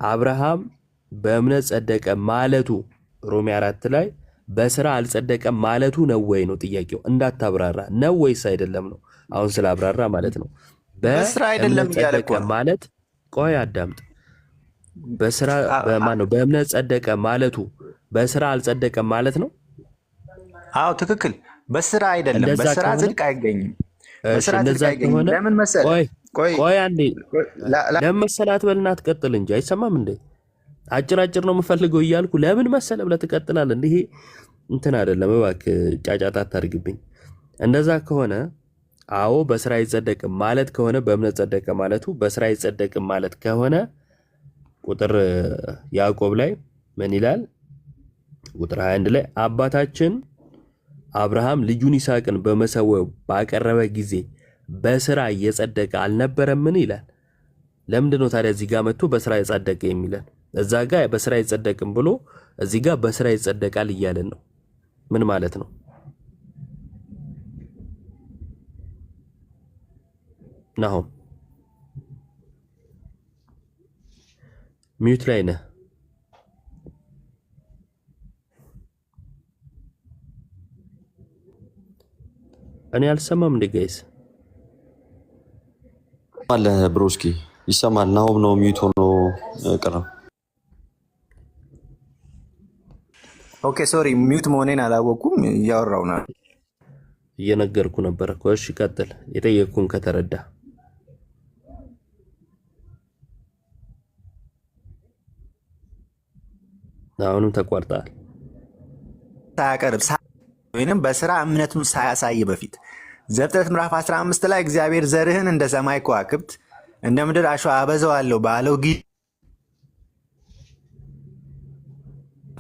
አብርሃም በእምነት ጸደቀ ማለቱ ሮሜ 4 ላይ በስራ አልጸደቀም ማለቱ ነው ወይ ነው ጥያቄው። እንዳታብራራ ነው ወይስ አይደለም ነው። አሁን ስላብራራ ማለት ነው። በስራ አይደለም በእምነት ጸደቀ ማለት ቆይ አዳምጥ። በስራ በማን ነው በእምነት ጸደቀ ማለቱ በስራ አልጸደቀም ማለት ነው? አዎ ትክክል። በስራ አይደለም፣ በስራ ጽድቅ አይገኝም። በስራ ጽድቅ አይገኝም። ለምን መሰለህ? ቆይ አንዴ ለምን መሰለህ አትበልና ትቀጥል እንጂ አይሰማም እንዴ? አጭር ነው የምፈልገው እያልኩ ለምን መሰለህ ብለህ ትቀጥላለህ። እንዴ እንትን አይደለም እባክህ፣ ጫጫታ አታድርግብኝ። እንደዛ ከሆነ አዎ በስራ አይጸደቅም ማለት ከሆነ በእምነት ጸደቀ ማለቱ በስራ አይጸደቅም ማለት ከሆነ ቁጥር ያዕቆብ ላይ ምን ይላል? ቁጥር 21 ላይ አባታችን አብርሃም ልጁን ይስሐቅን በመሰዊያው ባቀረበ ጊዜ በስራ እየጸደቀ አልነበረምን ይላል። ለምንድን ነው ታዲያ እዚህ ጋር መጥቶ በስራ የጸደቀ የሚለን? እዛ ጋር በስራ አይጸደቅም ብሎ እዚህ ጋር በስራ ይጸደቃል እያለን ነው። ምን ማለት ነው? ናሆም ሚዩት ላይ ነህ። እኔ አልሰማም እንዴ ጋይስ? አለ ብሮስኪ ይሰማል። ናሆም ነው ሚዩት ሆኖ ቀረው። ኦኬ ሶሪ፣ ሚዩት መሆኔን አላወኩም። እያወራው ነው፣ እየነገርኩ ነበር እኮ። እሺ ቀጥል፣ የጠየቅኩን ከተረዳ። አሁንም ተቋርጠሃል። ሳያቀርብ ወይንም በስራ እምነቱን ሳያሳይ በፊት ዘፍጥረት ምዕራፍ 15 ላይ እግዚአብሔር ዘርህን እንደ ሰማይ ከዋክብት እንደ ምድር አሸዋ አበዛዋለሁ ባለው ጊዜ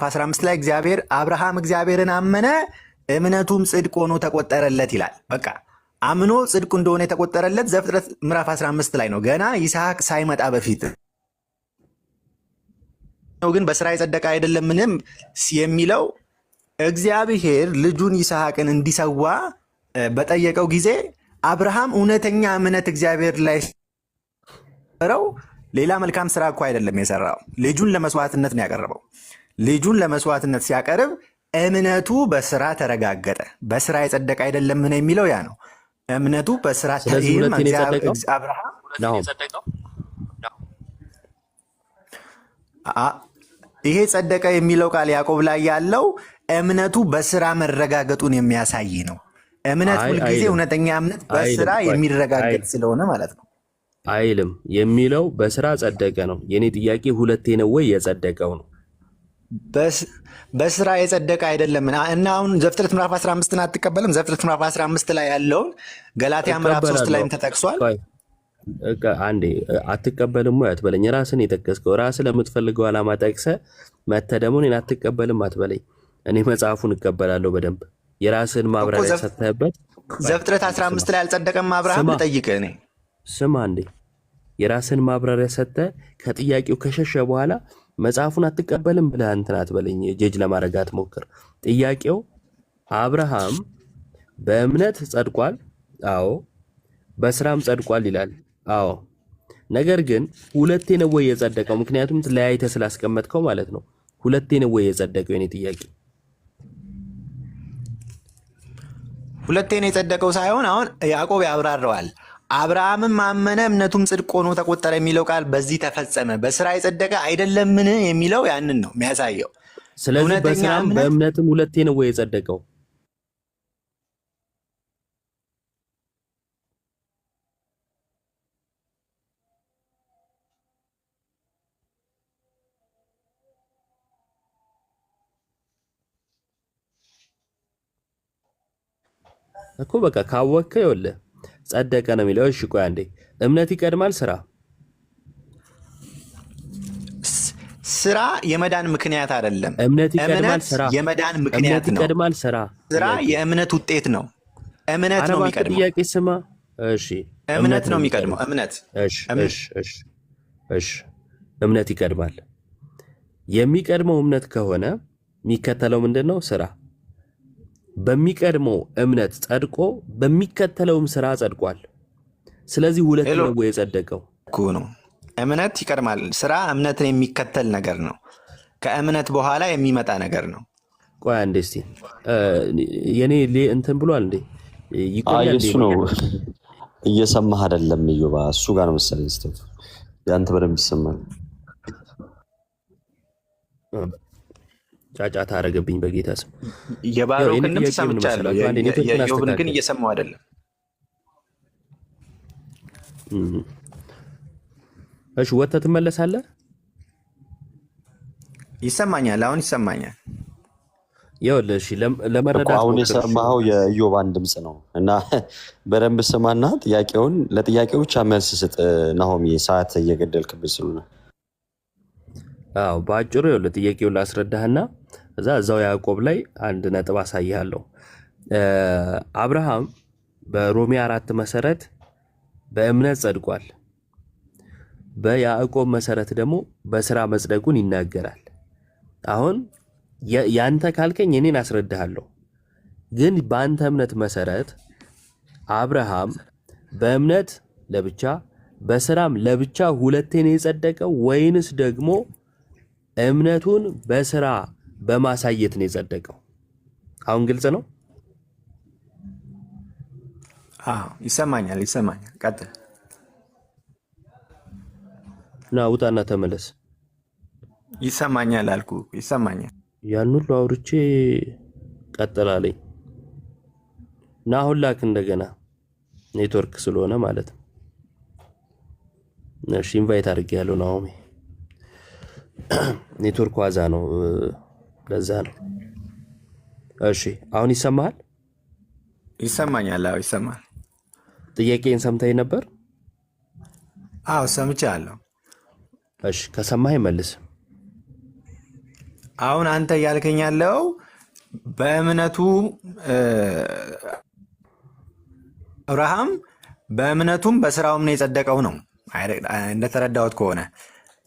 15 ላይ እግዚአብሔር አብርሃም እግዚአብሔርን አመነ እምነቱም ጽድቅ ሆኖ ተቆጠረለት ይላል። በቃ አምኖ ጽድቅ እንደሆነ የተቆጠረለት ዘፍጥረት ምዕራፍ 15 ላይ ነው፣ ገና ይስሐቅ ሳይመጣ በፊት ነው። ግን በስራ የጸደቀ አይደለምንም የሚለው እግዚአብሔር ልጁን ይስሐቅን እንዲሰዋ በጠየቀው ጊዜ አብርሃም እውነተኛ እምነት እግዚአብሔር ላይ ሰራው። ሌላ መልካም ስራ እኮ አይደለም የሰራው፣ ልጁን ለመስዋዕትነት ነው ያቀረበው። ልጁን ለመስዋዕትነት ሲያቀርብ እምነቱ በስራ ተረጋገጠ። በስራ የጸደቀ አይደለምን የሚለው ያ ነው። እምነቱ በስራ አብርሃም ይሄ ጸደቀ የሚለው ቃል ያዕቆብ ላይ ያለው እምነቱ በስራ መረጋገጡን የሚያሳይ ነው። እምነት ሁልጊዜ እውነተኛ እምነት በስራ የሚረጋገጥ ስለሆነ ማለት ነው። አይልም የሚለው በስራ ጸደቀ ነው። የኔ ጥያቄ ሁለቴ ነው ወይ የጸደቀው ነው? በስራ የጸደቀ አይደለም እና አሁን ዘፍጥረት ምዕራፍ 15ን አትቀበልም? ዘፍጥረት ምዕራፍ 15 ላይ ያለውን ገላትያ ምዕራፍ 3 ላይም ተጠቅሷል። አንዴ አትቀበልም ወይ አትበለኝ። ራስን የጠቀስከው ራስህ ለምትፈልገው ዓላማ ጠቅሰህ መተህ ደግሞ እኔን አትቀበልም አትበለኝ። እኔ መጽሐፉን እቀበላለሁ በደንብ የራስህን ማብራሪያ ሰጥተህበት። ዘፍጥረት 15 ላይ አልጸደቀም አብርሃም? ልጠይቅህ እኔ ስማ እንዴ፣ የራስህን ማብራሪያ ሰጥተህ ከጥያቄው ከሸሸ በኋላ መጽሐፉን አትቀበልም ብለህ እንትን አትበለኝ። ጀጅ ለማድረግ አትሞክር። ጥያቄው አብርሃም በእምነት ጸድቋል፣ አዎ፣ በስራም ጸድቋል ይላል፣ አዎ። ነገር ግን ሁለቴ ነው ወይ የጸደቀው? ምክንያቱም ለያይተህ ስላስቀመጥከው ማለት ነው። ሁለቴ ነው ወይ የጸደቀው? የኔ ጥያቄ ሁለቴ ነው የጸደቀው ሳይሆን አሁን ያዕቆብ ያብራረዋል። አብርሃምም አመነ እምነቱም ጽድቅ ሆኖ ተቆጠረ የሚለው ቃል በዚህ ተፈጸመ። በስራ የጸደቀ አይደለምን የሚለው ያንን ነው የሚያሳየው። ስለዚህ በስራም በእምነትም ሁለቴ ነው ወይ የጸደቀው? እኮ በቃ ካወቅከው ይኸውልህ ጸደቀ ነው የሚለው። እሺ ቆይ አንዴ፣ እምነት ይቀድማል ስራ? ስራ የመዳን ምክንያት አይደለም። እምነት ይቀድማል ስራ? የመዳን ምክንያት ነው። ይቀድማል ስራ? ስራ የእምነት ውጤት ነው። እምነት ነው የሚቀድመው። ጥያቄ ስማ። እሺ እምነት ነው የሚቀድመው። እምነት እሺ እምነት ይቀድማል። የሚቀድመው እምነት ከሆነ የሚከተለው ምንድነው? ስራ። በሚቀድመው እምነት ጸድቆ በሚከተለውም ስራ ጸድቋል። ስለዚህ ሁለት ነው የጸደቀው ነው። እምነት ይቀድማል። ስራ እምነትን የሚከተል ነገር ነው። ከእምነት በኋላ የሚመጣ ነገር ነው። ቆይ አንዴ እስቲ የኔ እንትን ብሏል እንዴ? ይቆያል እንዴ? እሱ ነው እየሰማህ አይደለም እዮባ። እሱ ጋር ነው መሰለኝ ስተት ያንተ በደንብ ይሰማል። ጫጫታ አደረገብኝ በጌታ ስም። የባሮክንም ሰምቻለሁ፣ የኢዮብን ግን እየሰማሁ አይደለም። እሺ ወጥተህ ትመለሳለህ? ይሰማኛል፣ አሁን ይሰማኛል። ይኸውልህ እሺ ለመረዳት አሁን የሰማኸው የኢዮባን ድምፅ ነው እና በደንብ ስማና ለጥያቄው ብቻ መልስ ስጥ ናሆሚ፣ ሰዓት እየገደልክብህ ስለሆነ። አዎ በአጭሩ ይኸውልህ ጥያቄውን ላስረዳህና እዛው ያዕቆብ ላይ አንድ ነጥብ አሳይሃለሁ። አብርሃም በሮሜ 4 መሰረት በእምነት ጸድቋል። በያዕቆብ መሰረት ደግሞ በስራ መጽደቁን ይናገራል። አሁን ያንተ ካልከኝ እኔን አስረዳሃለሁ። ግን በአንተ እምነት መሰረት አብርሃም በእምነት ለብቻ በስራም ለብቻ ሁለቴ ነው የጸደቀው ወይንስ ደግሞ እምነቱን በስራ በማሳየት ነው የጸደቀው? አሁን ግልጽ ነው? ይሰማኛል። ቀጥል። ና ውጣና ተመለስ። ይሰማኛል አልኩ። ይሰማኛል። ያን ሁሉ አውርቼ ቀጥላለኝ እና አሁን ላክ እንደገና ኔትወርክ ስለሆነ ማለት ነው። እሺ ኢንቫይት አድርጌያለሁ ናሆሚ። ኔትወርክ ዋዛ ነው፣ ለዛ ነው። እሺ አሁን ይሰማሃል? ይሰማኛል። አዎ ይሰማል። ጥያቄን ሰምተኸኝ ነበር? አዎ ሰምቻለሁ። እሺ ከሰማኸኝ መልስ። አሁን አንተ እያልከኝ ያለው በእምነቱ አብርሃም በእምነቱም በስራውም ነው የጸደቀው ነው እንደተረዳሁት ከሆነ።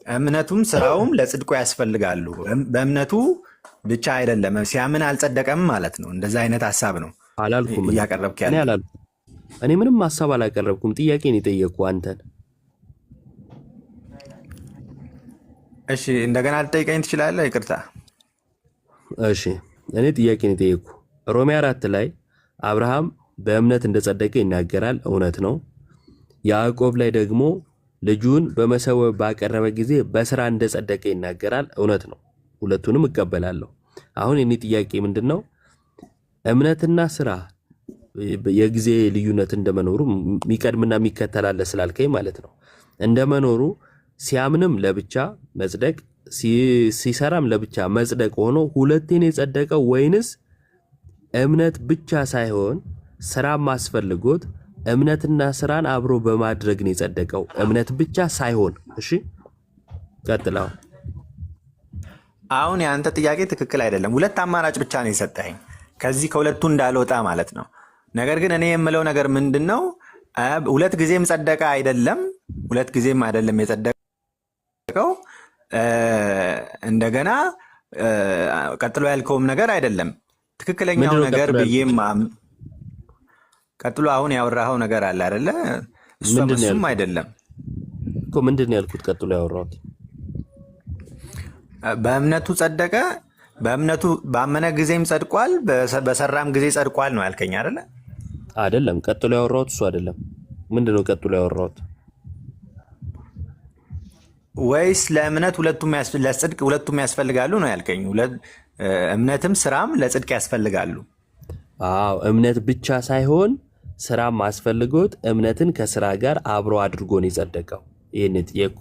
እምነቱም ስራውም ለጽድቁ ያስፈልጋሉ። በእምነቱ ብቻ አይደለም፣ ሲያምን አልጸደቀም ማለት ነው። እንደዛ አይነት ሀሳብ ነው አላልኩም እያቀረብክ ያለ። እኔ ምንም ሀሳብ አላቀረብኩም፣ ጥያቄን የጠየቅኩ አንተን። እሺ እንደገና ልጠይቀኝ ትችላለህ? ይቅርታ። እሺ እኔ ጥያቄን የጠየቅኩ ሮሜ 4 ላይ አብርሃም በእምነት እንደጸደቀ ይናገራል፣ እውነት ነው። ያዕቆብ ላይ ደግሞ ልጁን በመሰዊያው ባቀረበ ጊዜ በስራ እንደጸደቀ ይናገራል፣ እውነት ነው። ሁለቱንም እቀበላለሁ። አሁን የኔ ጥያቄ ምንድን ነው? እምነትና ስራ የጊዜ ልዩነት እንደመኖሩ የሚቀድምና የሚከተላለ ስላልከኝ ማለት ነው። እንደመኖሩ ሲያምንም ለብቻ መጽደቅ ሲሰራም ለብቻ መጽደቅ ሆኖ ሁለቴን የጸደቀው ወይንስ እምነት ብቻ ሳይሆን ስራም አስፈልጎት እምነትና ስራን አብሮ በማድረግ ነው የጸደቀው? እምነት ብቻ ሳይሆን። እሺ ቀጥላው። አሁን የአንተ ጥያቄ ትክክል አይደለም። ሁለት አማራጭ ብቻ ነው የሰጠኸኝ ከዚህ ከሁለቱ እንዳልወጣ ማለት ነው። ነገር ግን እኔ የምለው ነገር ምንድን ነው? ሁለት ጊዜም ጸደቀ አይደለም፣ ሁለት ጊዜም አይደለም የጸደቀው። እንደገና ቀጥሎ ያልከውም ነገር አይደለም ትክክለኛው ነገር ብዬም ቀጥሎ አሁን ያወራኸው ነገር አለ አይደለ? እሱም አይደለም እኮ። ምንድን ነው ያልኩት? ቀጥሎ ያወራሁት በእምነቱ ጸደቀ፣ በእምነቱ ባመነ ጊዜም ጸድቋል፣ በሰራም ጊዜ ጸድቋል ነው ያልከኝ አይደለ? አይደለም። ቀጥሎ ያወራሁት እሱ አይደለም። ምንድን ነው ቀጥሎ ያወራሁት? ወይስ ለእምነት ለጽድቅ ሁለቱም ያስፈልጋሉ ነው ያልከኝ? እምነትም ስራም ለጽድቅ ያስፈልጋሉ። አዎ እምነት ብቻ ሳይሆን ስራም አስፈልጎት እምነትን ከስራ ጋር አብሮ አድርጎ ነው የጸደቀው። ይህን ጥየቁ።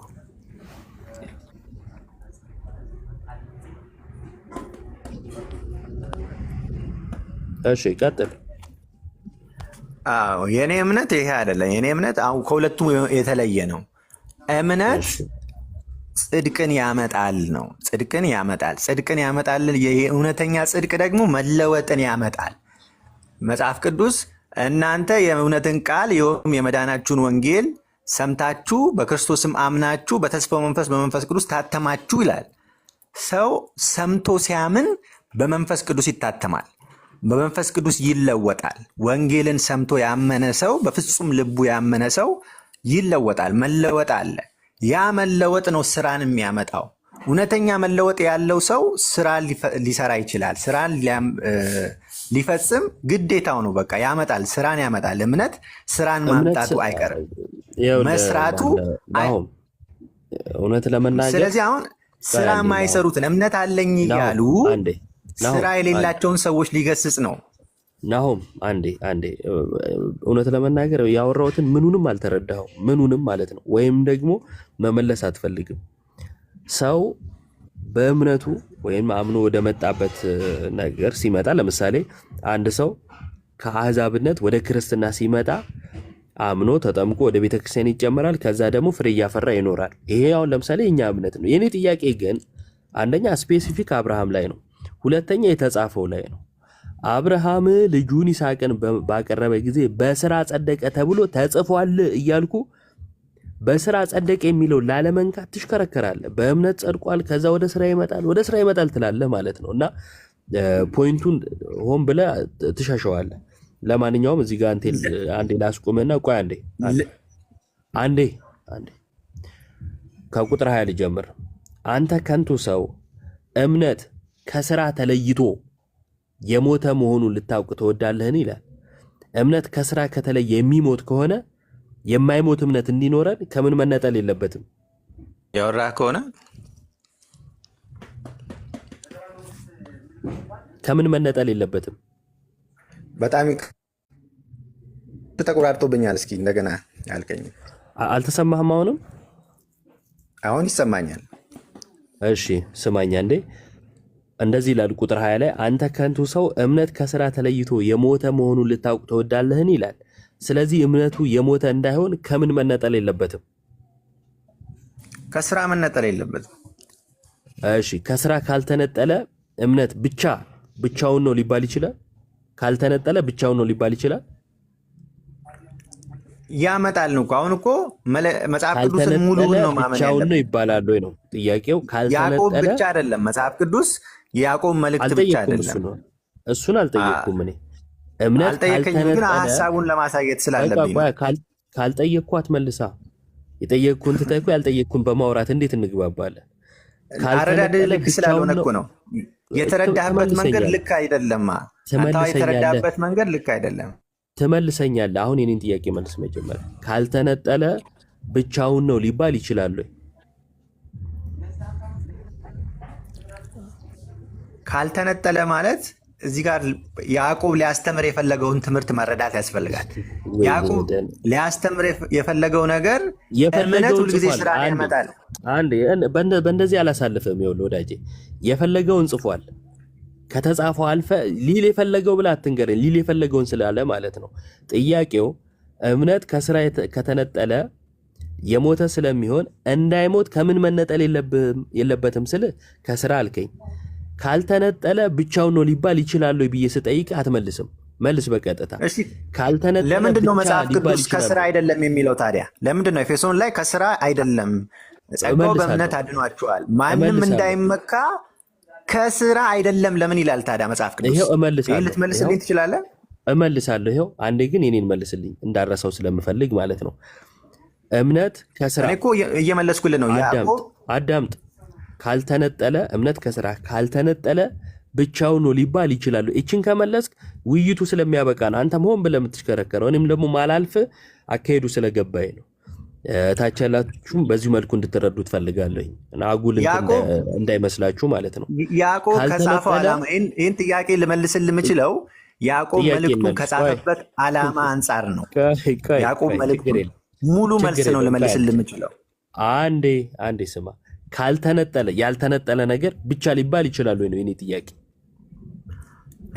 እሺ ቀጥል። አዎ የኔ እምነት ይሄ አይደለም። የኔ እምነት ከሁለቱም የተለየ ነው። እምነት ጽድቅን ያመጣል ነው። ጽድቅን ያመጣል። የእውነተኛ ጽድቅ ደግሞ መለወጥን ያመጣል። መጽሐፍ ቅዱስ እናንተ የእውነትን ቃል ይኸውም የመዳናችሁን ወንጌል ሰምታችሁ በክርስቶስም አምናችሁ በተስፋው መንፈስ በመንፈስ ቅዱስ ታተማችሁ ይላል። ሰው ሰምቶ ሲያምን በመንፈስ ቅዱስ ይታተማል፣ በመንፈስ ቅዱስ ይለወጣል። ወንጌልን ሰምቶ ያመነ ሰው፣ በፍጹም ልቡ ያመነ ሰው ይለወጣል። መለወጥ አለ። ያ መለወጥ ነው ስራን የሚያመጣው። እውነተኛ መለወጥ ያለው ሰው ስራ ሊሰራ ይችላል። ስራን ሊፈጽም ግዴታው ነው። በቃ ያመጣል፣ ስራን ያመጣል። እምነት ስራን ማምጣቱ አይቀርም፣ መስራቱ። እውነት ለመናገር ስለዚህ አሁን ስራ የማይሰሩትን እምነት አለኝ እያሉ ስራ የሌላቸውን ሰዎች ሊገስጽ ነው። ናሆም አንዴ እውነት ለመናገር ያወራሁትን ምኑንም አልተረዳኸው፣ ምኑንም ማለት ነው። ወይም ደግሞ መመለስ አትፈልግም። ሰው በእምነቱ ወይም አምኖ ወደ መጣበት ነገር ሲመጣ፣ ለምሳሌ አንድ ሰው ከአህዛብነት ወደ ክርስትና ሲመጣ አምኖ ተጠምቆ ወደ ቤተክርስቲያን ይጨመራል። ከዛ ደግሞ ፍሬ እያፈራ ይኖራል። ይሄ አሁን ለምሳሌ የኛ እምነት ነው። የኔ ጥያቄ ግን አንደኛ ስፔሲፊክ አብርሃም ላይ ነው፣ ሁለተኛ የተጻፈው ላይ ነው። አብርሃም ልጁን ይስሐቅን ባቀረበ ጊዜ በስራ ጸደቀ ተብሎ ተጽፏል እያልኩ በስራ ጸደቀ የሚለው ላለመንካት ትሽከረከራለህ። በእምነት ጸድቋል፣ ከዛ ወደ ስራ ይመጣል ትላለህ ማለት ነው። እና ፖይንቱን ሆን ብለህ ትሸሸዋለህ። ለማንኛውም እዚህ ጋር አንዴ ላስቁምና ቆይ አንዴ ከቁጥር 20 ልጀምር። አንተ ከንቱ ሰው እምነት ከስራ ተለይቶ የሞተ መሆኑን ልታውቅ ትወዳለህን? ይላል። እምነት ከስራ ከተለየ የሚሞት ከሆነ የማይሞት እምነት እንዲኖረን ከምን መነጠል የለበትም? ያወራ ከሆነ ከምን መነጠል የለበትም? በጣም ተቆራርጦብኛል። እስኪ እንደገና ያልከኝ አልተሰማህም? አሁን ይሰማኛል። እሺ ስማኛ እንዴ። እንደዚህ ይላል ቁጥር 20 ላይ አንተ ከንቱ ሰው እምነት ከስራ ተለይቶ የሞተ መሆኑን ልታውቅ ትወዳለህን? ይላል። ስለዚህ እምነቱ የሞተ እንዳይሆን ከምን መነጠል የለበትም? ከስራ መነጠል የለበትም። እሺ ከስራ ካልተነጠለ እምነት ብቻውን ነው ሊባል ይችላል? ካልተነጠለ ብቻውን ነው ሊባል ይችላል? ያመጣል ነው። አሁን እኮ መጽሐፍ ቅዱስን ሙሉውን ነው ማመን ብቻውን ነው ይባላል ወይ ነው ጥያቄው? ካልተነጠለ ያዕቆብ ብቻ አይደለም መጽሐፍ ቅዱስ የያዕቆብ መልእክት ብቻ አይደለም። እሱን አልጠየቅኩም እኔ። እምነት አልጠየቀኝም፣ ግን ሀሳቡን ለማሳየት ስላለብኝ ካልጠየቅኩ አትመልሳ። የጠየቅኩን ትተህ ያልጠየቅኩን በማውራት እንዴት እንግባባለን? አረዳድህ ልክ ስላልሆነ እኮ ነው። የተረዳህበት መንገድ ልክ አይደለም። አንተ የተረዳህበት መንገድ ልክ አይደለም። ትመልሰኛለህ። አሁን የኔን ጥያቄ መልስ። መጀመሪያ ካልተነጠለ ብቻውን ነው ሊባል ይችላል ወይ? ካልተነጠለ ማለት እዚህ ጋር ያዕቆብ ሊያስተምር የፈለገውን ትምህርት መረዳት ያስፈልጋል። ያዕቆብ ሊያስተምር የፈለገው ነገር እምነት ሁልጊዜ ስራ ያመጣል። በእንደዚህ አላሳልፍም። ይኸውልህ ወዳጄ የፈለገውን ጽፏል። ከተጻፈው አልፈ ሊል የፈለገው ብላ አትንገረኝ። ሊል የፈለገውን ስላለ ማለት ነው። ጥያቄው እምነት ከስራ ከተነጠለ የሞተ ስለሚሆን እንዳይሞት ከምን መነጠል የለበትም ስል ከስራ አልከኝ። ካልተነጠለ ብቻውን ነው ሊባል ይችላል ብዬ ስጠይቅ አትመልስም። መልስ በቀጥታ። ካልተነጠለ ለምንድን ነው መጽሐፍ ቅዱስ ከስራ አይደለም የሚለው ታዲያ? ለምንድን ነው ኤፌሶን ላይ ከስራ አይደለም ጸጋው በእምነት አድኗቸዋል ማንም እንዳይመካ ከስራ አይደለም ለምን ይላል ታዲያ መጽሐፍ ቅዱስ? ይሄው እመልሳለሁ። ልትመልስልኝ ትችላለህ? እመልሳለሁ። ይሄው አንዴ ግን የኔን መልስልኝ እንዳረሰው ስለምፈልግ ማለት ነው። እምነት ከስራ እኔ እኮ እየመለስኩልህ ነው። አዳምጥ። ካልተነጠለ እምነት ከስራ ካልተነጠለ ብቻውን ነው ሊባል ይችላል። እቺን ከመለስክ ውይይቱ ስለሚያበቃ ነው። አንተም ሆን ብለህ የምትሽከረከረው እኔም ደግሞ ማላልፍ አካሄዱ ስለገባኝ ነው። ታች ያላችሁም በዚህ መልኩ እንድትረዱ ትፈልጋለሁ እና አጉል እንዳይመስላችሁ ማለት ነው። ያዕቆብ ከጻፈው ዓላማ ይህን ጥያቄ ልመልስልህ የምችለው ያዕቆብ መልእክቱን ከጻፈበት ዓላማ አንጻር ነው። ያዕቆብ መልእክቱ ሙሉ መልስ ነው ልመልስልህ የምችለው። አንዴ ስማ። ካልተነጠለ ያልተነጠለ ነገር ብቻ ሊባል ይችላል ወይ ነው የኔ ጥያቄ።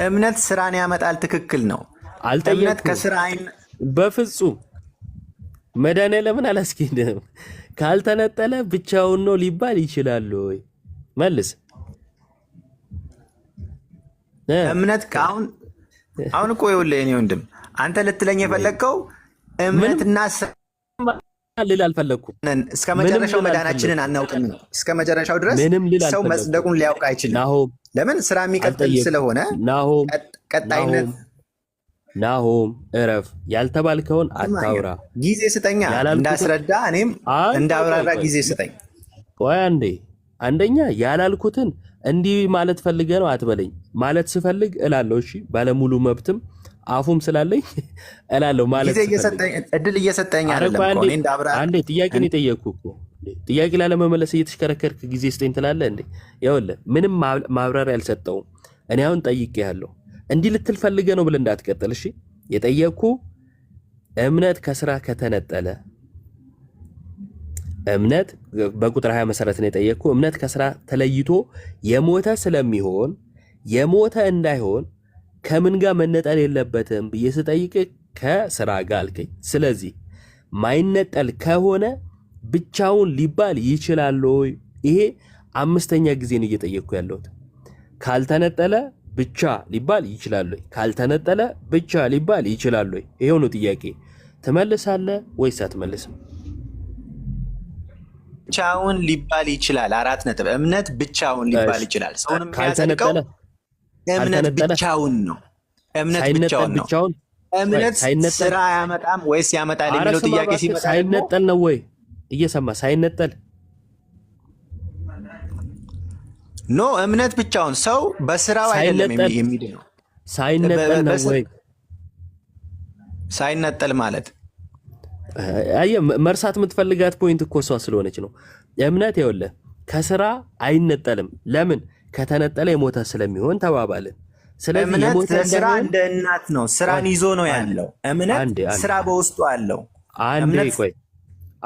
እምነት ስራን ያመጣል። ትክክል ነው። እምነት ከስራ በፍጹም መድኃኒዓለምን አላስኬድም። ካልተነጠለ ብቻውን ነው ሊባል ይችላል ወይ? መልስ። እምነት አሁን እኮ ይኸውልህ የእኔ ወንድም አንተ ልትለኝ የፈለግከው እምነትና ልል አልፈለግኩም። እስከ መጨረሻው መዳናችንን አናውቅም ነው። እስከ መጨረሻው ድረስ ሰው መጽደቁን ሊያውቅ አይችልም። ለምን? ስራ የሚቀጥል ስለሆነ ቀጣይነት ናሆም እረፍ። ያልተባልከውን አታውራ። ጊዜ ስጠኛ እንዳስረዳ፣ እኔም እንዳብራራ ጊዜ ስጠኝ። ቆይ አንዴ። አንደኛ ያላልኩትን እንዲህ ማለት ፈልገ ነው አትበለኝ። ማለት ስፈልግ እላለሁ። እሺ ባለሙሉ መብትም አፉም ስላለኝ እላለሁ። ማለት እድል እየሰጠኝ አንዴ ጥያቄን የጠየቅኩ እኮ ጥያቄ ላለመመለስ እየተሽከረከርክ ጊዜ ስጠኝ ትላለህ እንዴ? ይኸውልህ ምንም ማብራሪያ አልሰጠውም። እኔ አሁን ጠይቄሃለሁ። እንዲህ ልትል ፈልገ ነው ብለህ እንዳትቀጥል እሺ። የጠየቅኩ እምነት ከስራ ከተነጠለ እምነት በቁጥር 20 መሰረት ነው የጠየቅኩ። እምነት ከስራ ተለይቶ የሞተ ስለሚሆን የሞተ እንዳይሆን ከምን ጋር መነጠል የለበትም ብዬ ስጠይቅ ከስራ ጋር አልከኝ። ስለዚህ ማይነጠል ከሆነ ብቻውን ሊባል ይችላል ወይ? ይሄ 5ኛ ጊዜ ነው እየጠየቅኩ ያለሁት። ካልተነጠለ ብቻ ሊባል ይችላል ወይ? ካልተነጠለ ብቻ ሊባል ይችላል ወይ? ይሄው ነው ጥያቄ። ትመልሳለህ ወይስ አትመልስም? ብቻውን ሊባል ይችላል። 4 ነጥብ። እምነት ብቻውን ሊባል ይችላል። ሰውንም የሚያጸድቀው እምነት ብቻውን ነው። እምነት ብቻውን ነው። እምነት ስራ አያመጣም ወይስ ያመጣል የሚለው ጥያቄ ሲመጣ ሳይነጠል ነው ወይ? እየሰማ ሳይነጠል ኖ እምነት ብቻውን ሰው በስራው አይደለም የሚድነው። ሳይነጠል ነው ወይ? ሳይነጠል ማለት አየ መርሳት የምትፈልጋት ፖይንት እኮ እሷ ስለሆነች ነው። እምነት ይኸውልህ ከስራ አይነጠልም። ለምን? ከተነጠለ የሞተ ስለሚሆን ተባባልን። ስለዚህ እምነት ስራ እንደ እናት ነው። ስራን ይዞ ነው ያለው። እምነት ስራ በውስጡ አለው።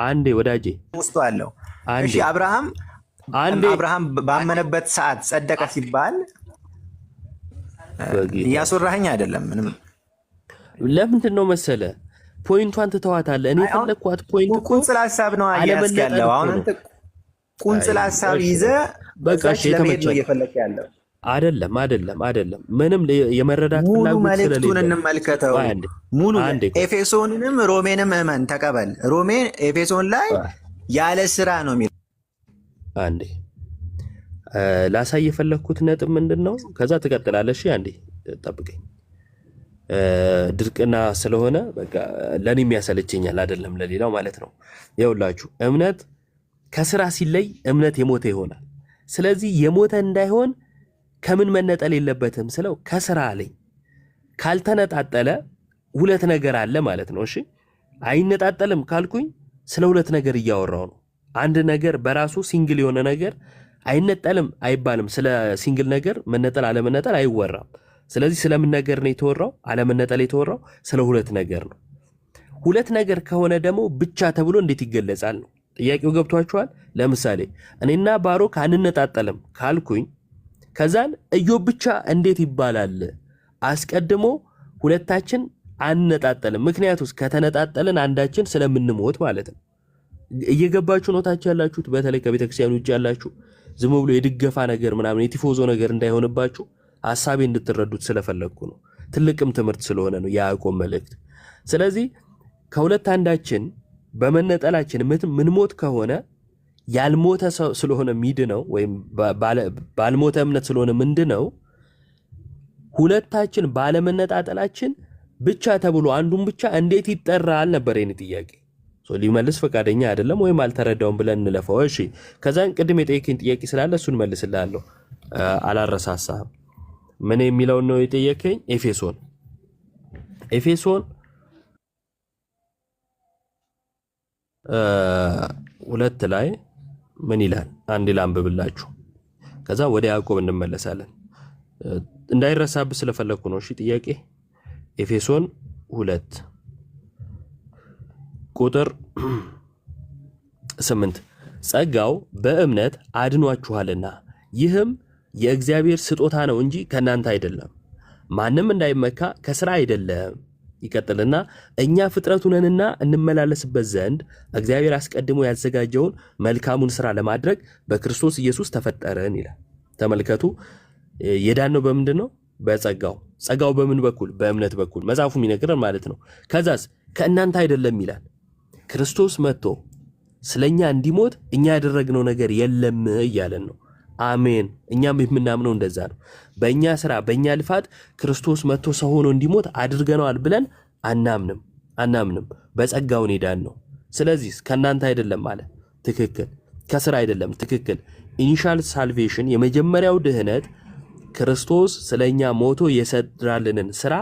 አንዴ ወዳጄ ውስጡ አለው። እሺ አብርሃም ባመነበት ሰዓት ጸደቀ ሲባል እያስወራኸኝ አይደለም። ምንም ለምንድን ነው መሰለ ፖይንቷን ትተዋታለህ። እኔ ፈለኳት ፖይንት እኮ ቁንጽል ሐሳብ ነው ያለው። አሁን አንተ ቁንጽል ሐሳብ ይዘህ በቃ ለመሄድ ነው እየፈለክ ያለው። አይደለም ምንም የመረዳት ፍላጎት ስለሌለ መልእክቱን እንመልከተው። ሙሉ ኤፌሶንንም ሮሜንም እመን ተቀበል። ሮሜ ኤፌሶን ላይ ያለ ስራ ነው የሚለው። አንዴ ላሳይ የፈለኩት ነጥብ ምንድነው? ከዛ ትቀጥላለሽ። አንዴ ጠብቀኝ። ድርቅና ስለሆነ በቃ ለኔም ያሰለቸኛል፣ አይደለም ለሌላው ማለት ነው። ይኸውላችሁ እምነት ከስራ ሲለይ እምነት የሞተ ይሆናል። ስለዚህ የሞተ እንዳይሆን ከምን መነጠል የለበትም ስለው ከስራ አለኝ። ካልተነጣጠለ 2 ነገር አለ ማለት ነው። እሺ አይነጣጠልም ካልኩኝ ስለ 2 ነገር እያወራው ነው። አንድ ነገር በራሱ ሲንግል የሆነ ነገር አይነጠልም አይባልም። ስለ ሲንግል ነገር መነጠል አለመነጠል አይወራም። ስለዚህ ስለምን ነገር ነው የተወራው? አለመነጠል የተወራው ስለ 2 ነገር ነው። 2 ነገር ከሆነ ደግሞ ብቻ ተብሎ እንዴት ይገለጻል ነው ጥያቄው። ገብቷችኋል? ለምሳሌ እኔና ባሮክ አንነጣጠልም ካልኩኝ ከዛን ኢዮብ ብቻ እንዴት ይባላል? አስቀድሞ ሁለታችን አንነጣጠልም። ምክንያቱስ ከተነጣጠልን አንዳችን ስለምንሞት ማለት ነው። እየገባችሁ ነው ታች ያላችሁት፣ በተለይ ከቤተክርስቲያን ውጭ ያላችሁ ዝም ብሎ የድገፋ ነገር ምናምን የቲፎዞ ነገር እንዳይሆንባችሁ ሐሳቤ እንድትረዱት ስለፈለግኩ ነው። ትልቅም ትምህርት ስለሆነ ነው የያዕቆብ መልእክት። ስለዚህ ከሁለት አንዳችን በመነጠላችን ምንሞት ከሆነ ያልሞተ ሰው ስለሆነ ሚድነው ወይም ባልሞተ እምነት ስለሆነ ምንድነው ሁለታችን ባለመነጣጠላችን ብቻ ተብሎ አንዱን ብቻ እንዴት ይጠራል ነበር የኔ ጥያቄ። ሊመልስ ፈቃደኛ አይደለም ወይም አልተረዳውም ብለን እንለፈው። እሺ ከዛን ቅድም የጠየቀኝ ጥያቄ ስላለ እሱን መልስልሃለሁ፣ አላረሳሳህም። ምን የሚለው ነው የጠየቀኝ? ኤፌሶን 2 ላይ ምን ይላል? አንድ ላንብብላችሁ፣ ከዛ ወደ ያዕቆብ እንመለሳለን። እንዳይረሳብህ ስለፈለኩ ነው። እሺ ጥያቄ ኤፌሶን 2 ቁጥር 8 ጸጋው በእምነት አድኗችኋልና ይህም የእግዚአብሔር ስጦታ ነው እንጂ ከእናንተ አይደለም፣ ማንም እንዳይመካ ከሥራ አይደለም። ይቀጥልና እኛ ፍጥረቱ ነንና እንመላለስበት ዘንድ እግዚአብሔር አስቀድሞ ያዘጋጀውን መልካሙን ሥራ ለማድረግ በክርስቶስ ኢየሱስ ተፈጠረን ይላል። ተመልከቱ፣ የዳነው በምንድን ነው? በጸጋው። ጸጋው በምን በኩል? በእምነት በኩል መጽሐፉ የሚነግረን ማለት ነው። ከዛስ ከእናንተ አይደለም ይላል። ክርስቶስ መጥቶ ስለኛ እንዲሞት እኛ ያደረግነው ነገር የለም እያለን ነው። አሜን። እኛም የምናምነው እንደዛ ነው። በእኛ ስራ በእኛ ልፋት ክርስቶስ መጥቶ ሰው ሆኖ እንዲሞት አድርገነዋል ብለን አናምንም። በጸጋውን ሄዳን ነው። ስለዚህ ከእናንተ አይደለም ማለት ትክክል፣ ከስራ አይደለም ትክክል። ኢኒሻል ሳልቬሽን የመጀመሪያው ድህነት ክርስቶስ ስለኛ ሞቶ የሰራልንን ስራ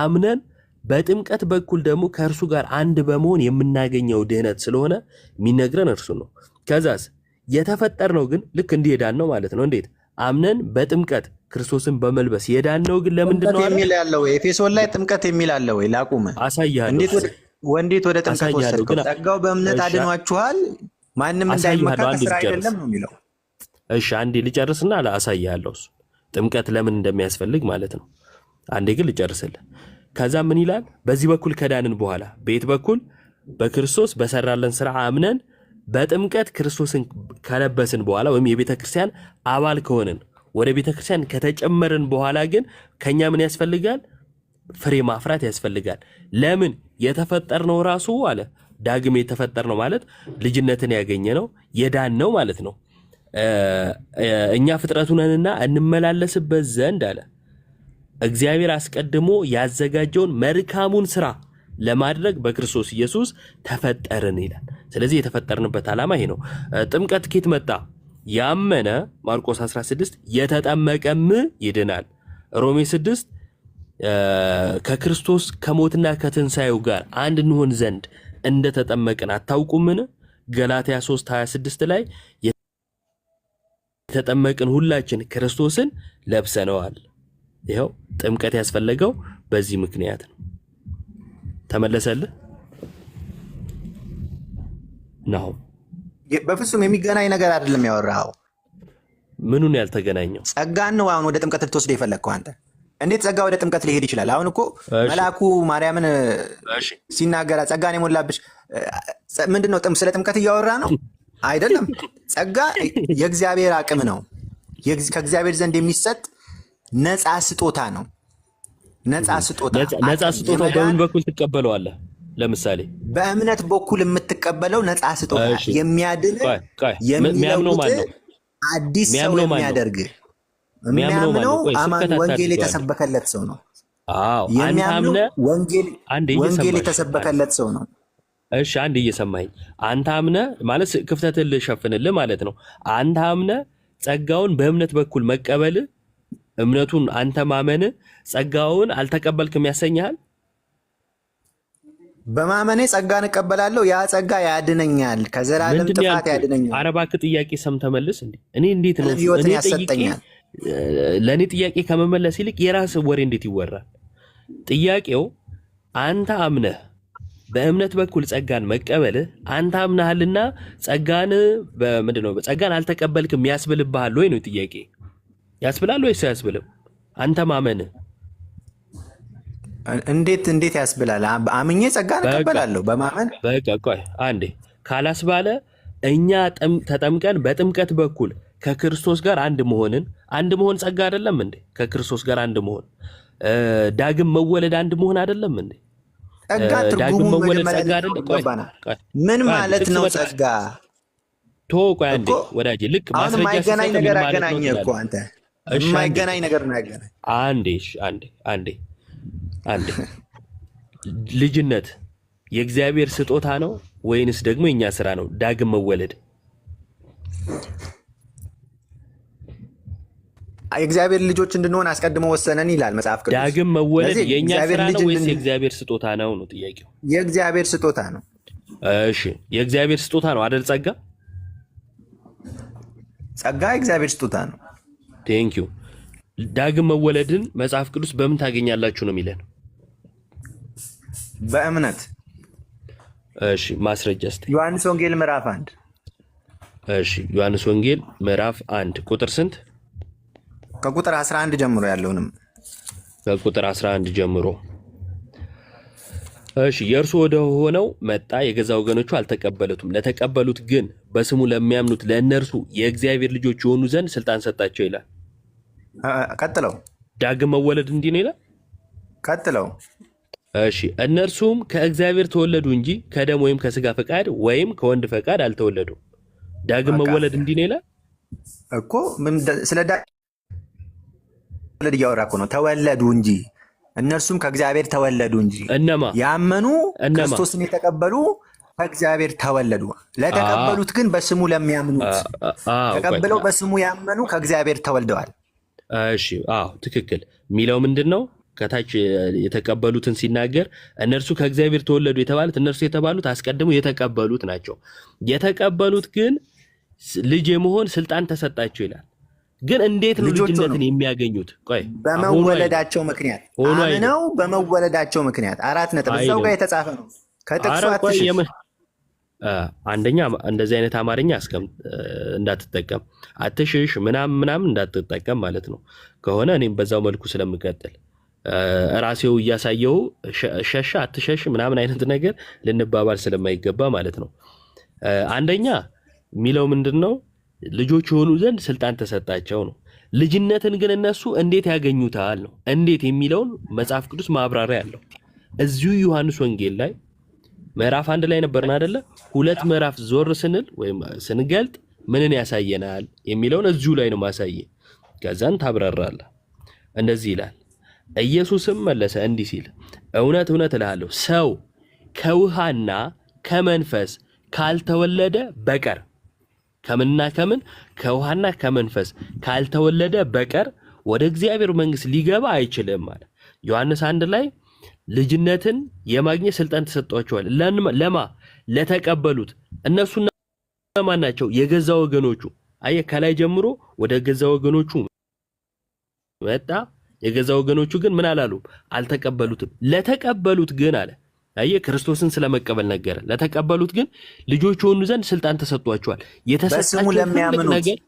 አምነን በጥምቀት በኩል ደግሞ ከእርሱ ጋር አንድ በመሆን የምናገኘው ድህነት ስለሆነ የሚነግረን እርሱ ነው። ከዛስ የተፈጠርነው ግን ልክ እንዲህ የዳን ነው ማለት ነው። እንዴት አምነን በጥምቀት ክርስቶስን በመልበስ የዳን ነው። ግን ለምንድን ነው የሚል ያለው? ኤፌሶን ላይ ጥምቀት የሚል አለ ወይ? ላቁም። አሳያለሁ። ወንዴት ወደ ጥምቀት ወሰድከው? ጸጋው በእምነት አድኗችኋል፣ ማንም እንዳይመካ ከስራ አይደለም ነው የሚለው። እሺ አንዴ ልጨርስና አሳያለሁ። እሱ ጥምቀት ለምን እንደሚያስፈልግ ማለት ነው። አንዴ ግን ልጨርስልህ። ከዛ ምን ይላል? በዚህ በኩል ከዳንን በኋላ በየት በኩል? በክርስቶስ በሰራለን ስራ አምነን በጥምቀት ክርስቶስን ከለበስን በኋላ ወይም የቤተ ክርስቲያን አባል ከሆንን ወደ ቤተ ክርስቲያን ከተጨመርን በኋላ ግን ከኛ ምን ያስፈልጋል? ፍሬ ማፍራት ያስፈልጋል። ለምን? የተፈጠርነው ራሱ አለ ዳግም የተፈጠርነው ማለት ልጅነትን ያገኘ ነው የዳን ነው ማለት ነው። እኛ ፍጥረቱ ነንና እንመላለስበት ዘንድ አለ እግዚአብሔር አስቀድሞ ያዘጋጀውን መልካሙን ስራ ለማድረግ በክርስቶስ ኢየሱስ ተፈጠርን ይላል። ስለዚህ የተፈጠርንበት ዓላማ ይሄ ነው። ጥምቀት ኬት መጣ? ያመነ ማርቆስ 16 የተጠመቀም ይድናል። ሮሜ 6 ከክርስቶስ ከሞትና ከትንሣኤው ጋር አንድ እንሆን ዘንድ እንደተጠመቅን አታውቁምን? ገላትያ 3:26 ላይ የተጠመቅን ሁላችን ክርስቶስን ለብሰነዋል። ይኸው ጥምቀት ያስፈለገው በዚህ ምክንያት ነው። ተመለሰልህ ነው? በፍጹም የሚገናኝ ነገር አይደለም ያወራው። ምኑን ያልተገናኘው? ጸጋን ነው አሁን ወደ ጥምቀት ልትወስደው የፈለግከው አንተ። እንዴት ጸጋ ወደ ጥምቀት ሊሄድ ይችላል? አሁን እኮ መልአኩ ማርያምን ሲናገራ ጸጋን የሞላብሽ ምንድን ነው? ስለ ጥምቀት እያወራ ነው አይደለም። ጸጋ የእግዚአብሔር አቅም ነው፣ ከእግዚአብሔር ዘንድ የሚሰጥ ነፃ ስጦታ ነው። ነፃ ስጦታ በምን በኩል ትቀበለዋለህ? ለምሳሌ በእምነት በኩል የምትቀበለው ነፃ ስጦታ የሚያድን የሚለውጥ አዲስ ሰው የሚያደርግ የሚያምነው አማን ወንጌል የተሰበከለት ሰው ነው። የሚያምነው ወንጌል የተሰበከለት ሰው ነው። እሺ አንድ እየሰማኝ አንተ አምነህ ማለት ክፍተትን ልሸፍንልህ ማለት ነው። አንተ አምነህ ጸጋውን በእምነት በኩል መቀበል እምነቱን አንተ ማመን ጸጋውን አልተቀበልክም ያሰኛል። በማመኔ ጸጋን እቀበላለሁ፣ ያ ጸጋ ያድነኛል፣ ከዘላለም ጥፋት ያድነኛል። ኧረ እባክህ ጥያቄ ሰምተህ መልስ። እኔ እንዴት ነው ህይወትን ያሰጠኛል? ለእኔ ጥያቄ ከመመለስ ይልቅ የራስህ ወሬ እንዴት ይወራል? ጥያቄው አንተ አምነህ በእምነት በኩል ጸጋን መቀበልህ አንተ አምነሃልና ጸጋን በምንድን ነው ጸጋን አልተቀበልክም ያስብልብሃል ወይ ነው ጥያቄ። ያስብላል ወይስ አያስብልም? አንተ ማመንህ እንዴት ያስብላል? አምኜ ጸጋን እቀበላለሁ በማመን በቃ ቆይ አንዴ ካላስባለ እኛ ተጠምቀን በጥምቀት በኩል ከክርስቶስ ጋር አንድ መሆን ጸጋ አይደለም እንዴ? ከክርስቶስ ጋር አንድ መሆን ዳግም መወለድ አንድ መሆን አይደለም እንዴ? ጸጋ ትርጉሙ ምን ማለት ነው? ጸጋ ቆይ አንዴ ወዳጄ ልክ ማስረጃ የማይገናኝ ነገር አገናኘ እኮ አንተ። የማይገናኝ ነገር ነው ያገናኝ። አንዴ ልጅነት የእግዚአብሔር ስጦታ ነው ወይንስ ደግሞ የኛ ስራ ነው? ዳግም መወለድ የእግዚአብሔር ልጆች እንድንሆን አስቀድሞ ወሰነን ይላል መጽሐፍ ቅዱስ። ዳግም መወለድ የኛ ስራ ነው ወይስ የእግዚአብሔር ስጦታ ነው ነው ጥያቄው? የእግዚአብሔር ስጦታ ነው። እሺ የእግዚአብሔር ስጦታ ነው አይደል? ጸጋ የእግዚአብሔር ስጦታ ነው። ቴንክ ዩ። ዳግም መወለድን መጽሐፍ ቅዱስ በምን ታገኛላችሁ ነው የሚለን? በእምነት። እሺ ማስረጃ እስቲ ዮሐንስ ወንጌል ምዕራፍ 1። እሺ ዮሐንስ ወንጌል ምዕራፍ 1 ቁጥር ስንት? ከቁጥር 11 ጀምሮ ያለውንም ከቁጥር 11 ጀምሮ። እሺ የእርሱ ወደ ሆነው መጣ፣ የገዛ ወገኖቹ አልተቀበሉትም። ለተቀበሉት ግን በስሙ ለሚያምኑት ለእነርሱ የእግዚአብሔር ልጆች የሆኑ ዘንድ ስልጣን ሰጣቸው ይላል። ቀጥለው ዳግም መወለድ እንዲህ ነው ይላል። ቀጥለው እሺ እነርሱም ከእግዚአብሔር ተወለዱ እንጂ ከደም ወይም ከስጋ ፈቃድ ወይም ከወንድ ፈቃድ አልተወለዱም። ዳግም መወለድ እንዲህ ነው ይላል። እኮ ስለ ዳዊት እያወራ እኮ ነው። ተወለዱ እንጂ እነርሱም ከእግዚአብሔር ተወለዱ እንጂ እነማ ያመኑ ክርስቶስን የተቀበሉ ከእግዚአብሔር ተወለዱ። ለተቀበሉት ግን በስሙ ለሚያምኑት ተቀብለው በስሙ ያመኑ ከእግዚአብሔር ተወልደዋል። እሺ፣ ትክክል የሚለው ምንድን ነው? ከታች የተቀበሉትን ሲናገር እነርሱ ከእግዚአብሔር ተወለዱ የተባሉት እነርሱ የተባሉት አስቀድመው የተቀበሉት ናቸው። የተቀበሉት ግን ልጅ የመሆን ስልጣን ተሰጣቸው ይላል። ግን እንዴት ነው ልጅነትን የሚያገኙት? ቆይ በመወለዳቸው ምክንያት አምነው በመወለዳቸው ምክንያት 4 ነጥብ እዛው ጋር የተጻፈ ነው። ከጥቅሱ አትሽሽ። አንደኛ እንደዚህ አይነት አማርኛ እንዳትጠቀም፣ አትሽሽ ምናምን እንዳትጠቀም ማለት ነው። ከሆነ እኔም በዛው መልኩ ስለምቀጥል ራሴው እያሳየው ሸሻ አትሸሽ ምናምን አይነት ነገር ልንባባል ስለማይገባ ማለት ነው። አንደኛ የሚለው ምንድን ነው? ልጆች የሆኑ ዘንድ ስልጣን ተሰጣቸው ነው። ልጅነትን ግን እነሱ እንዴት ያገኙታል ነው። እንዴት የሚለውን መጽሐፍ ቅዱስ ማብራሪያ አለው። እዚሁ ዮሐንስ ወንጌል ላይ ምዕራፍ 1 ላይ ነበርን አይደለ? 2 ምዕራፍ ዞር ስንል ወይም ስንገልጥ ምንን ያሳየናል የሚለውን እዚሁ ላይ ነው ማሳየ። ከዛን ታብራራለህ። እንደዚህ ይላል፣ ኢየሱስም መለሰ እንዲህ ሲል እውነት እውነት እልሃለሁ ሰው ከውሃና ከመንፈስ ካልተወለደ በቀር ከምንና ከምን ከውሃና ከመንፈስ ካልተወለደ በቀር ወደ እግዚአብሔር መንግሥት ሊገባ አይችልም ማለት። ዮሐንስ 1 ላይ ልጅነትን የማግኘት ስልጣን ተሰጥቷቸዋል። ለማ ለተቀበሉት። እነሱ ማን ናቸው? የገዛ ወገኖቹ። አየህ፣ ከላይ ጀምሮ ወደ ገዛ ወገኖቹ መጣ። የገዛ ወገኖቹ ግን ምን አላሉ? አልተቀበሉትም። ለተቀበሉት ግን አለ። አየህ፣ ክርስቶስን ስለመቀበል ነገረ። ለተቀበሉት ግን ልጆች የሆኑ ዘንድ ስልጣን ተሰጥቷቸዋል። የተሰጣቸው ነገር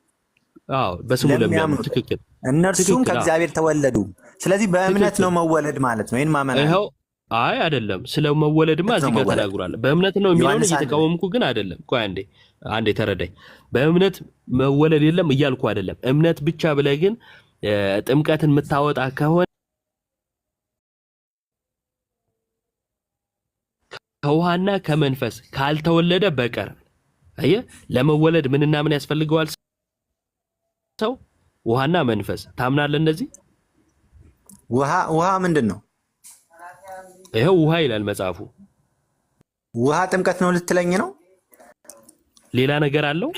በስሙ ለሚያምኑት። ትክክል። እነርሱም ከእግዚአብሔር ተወለዱ። ስለዚህ በእምነት ነው መወለድ ማለት ነው። ይሄን ማመን ይኸው። አይ አይደለም፣ ስለ መወለድማ እዚህ ጋር ተናግሯል። በእምነት ነው የሚለውን እየተቃወምኩ ግን አይደለም። ቆይ አንዴ ተረዳኝ። በእምነት መወለድ የለም እያልኩ አይደለም። እምነት ብቻ ብለህ ግን ጥምቀትን የምታወጣ ከሆነ ከውሃና ከመንፈስ ካልተወለደ በቀር አየህ፣ ለመወለድ ምንና ምን ያስፈልገዋል? ሰው ውሃና መንፈስ። ታምናለህ? እነዚህ ውሃ ምንድን ነው? ይኸው ውሃ ይላል መጽሐፉ። ውሃ ጥምቀት ነው ልትለኝ ነው? ሌላ ነገር አለው?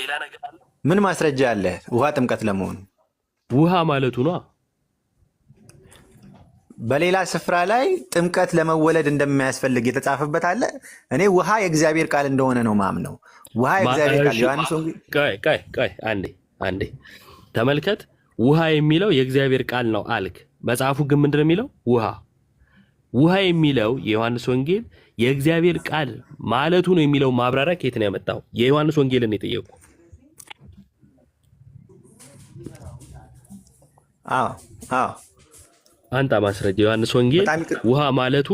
ምን ማስረጃ አለ ውሃ ጥምቀት ለመሆኑ? ውሃ ማለቱ ነው። በሌላ ስፍራ ላይ ጥምቀት ለመወለድ እንደማያስፈልግ የተጻፈበት አለ። እኔ ውሃ የእግዚአብሔር ቃል እንደሆነ ነው ማምነው። ውሃ የእግዚአብሔር ቃል ዮሐንስ ቆይ አንዴ ተመልከት። ውሃ የሚለው የእግዚአብሔር ቃል ነው አልክ። መጽሐፉ ግን ምንድን ነው የሚለው? ውሃ የሚለው የዮሐንስ ወንጌል የእግዚአብሔር ቃል ማለቱ ነው የሚለው ማብራሪያ ከየት ነው ያመጣው? የዮሐንስ ወንጌልን የጠየቁ። አንተ ማስረጃ ዮሐንስ ወንጌል ውሃ ማለቱ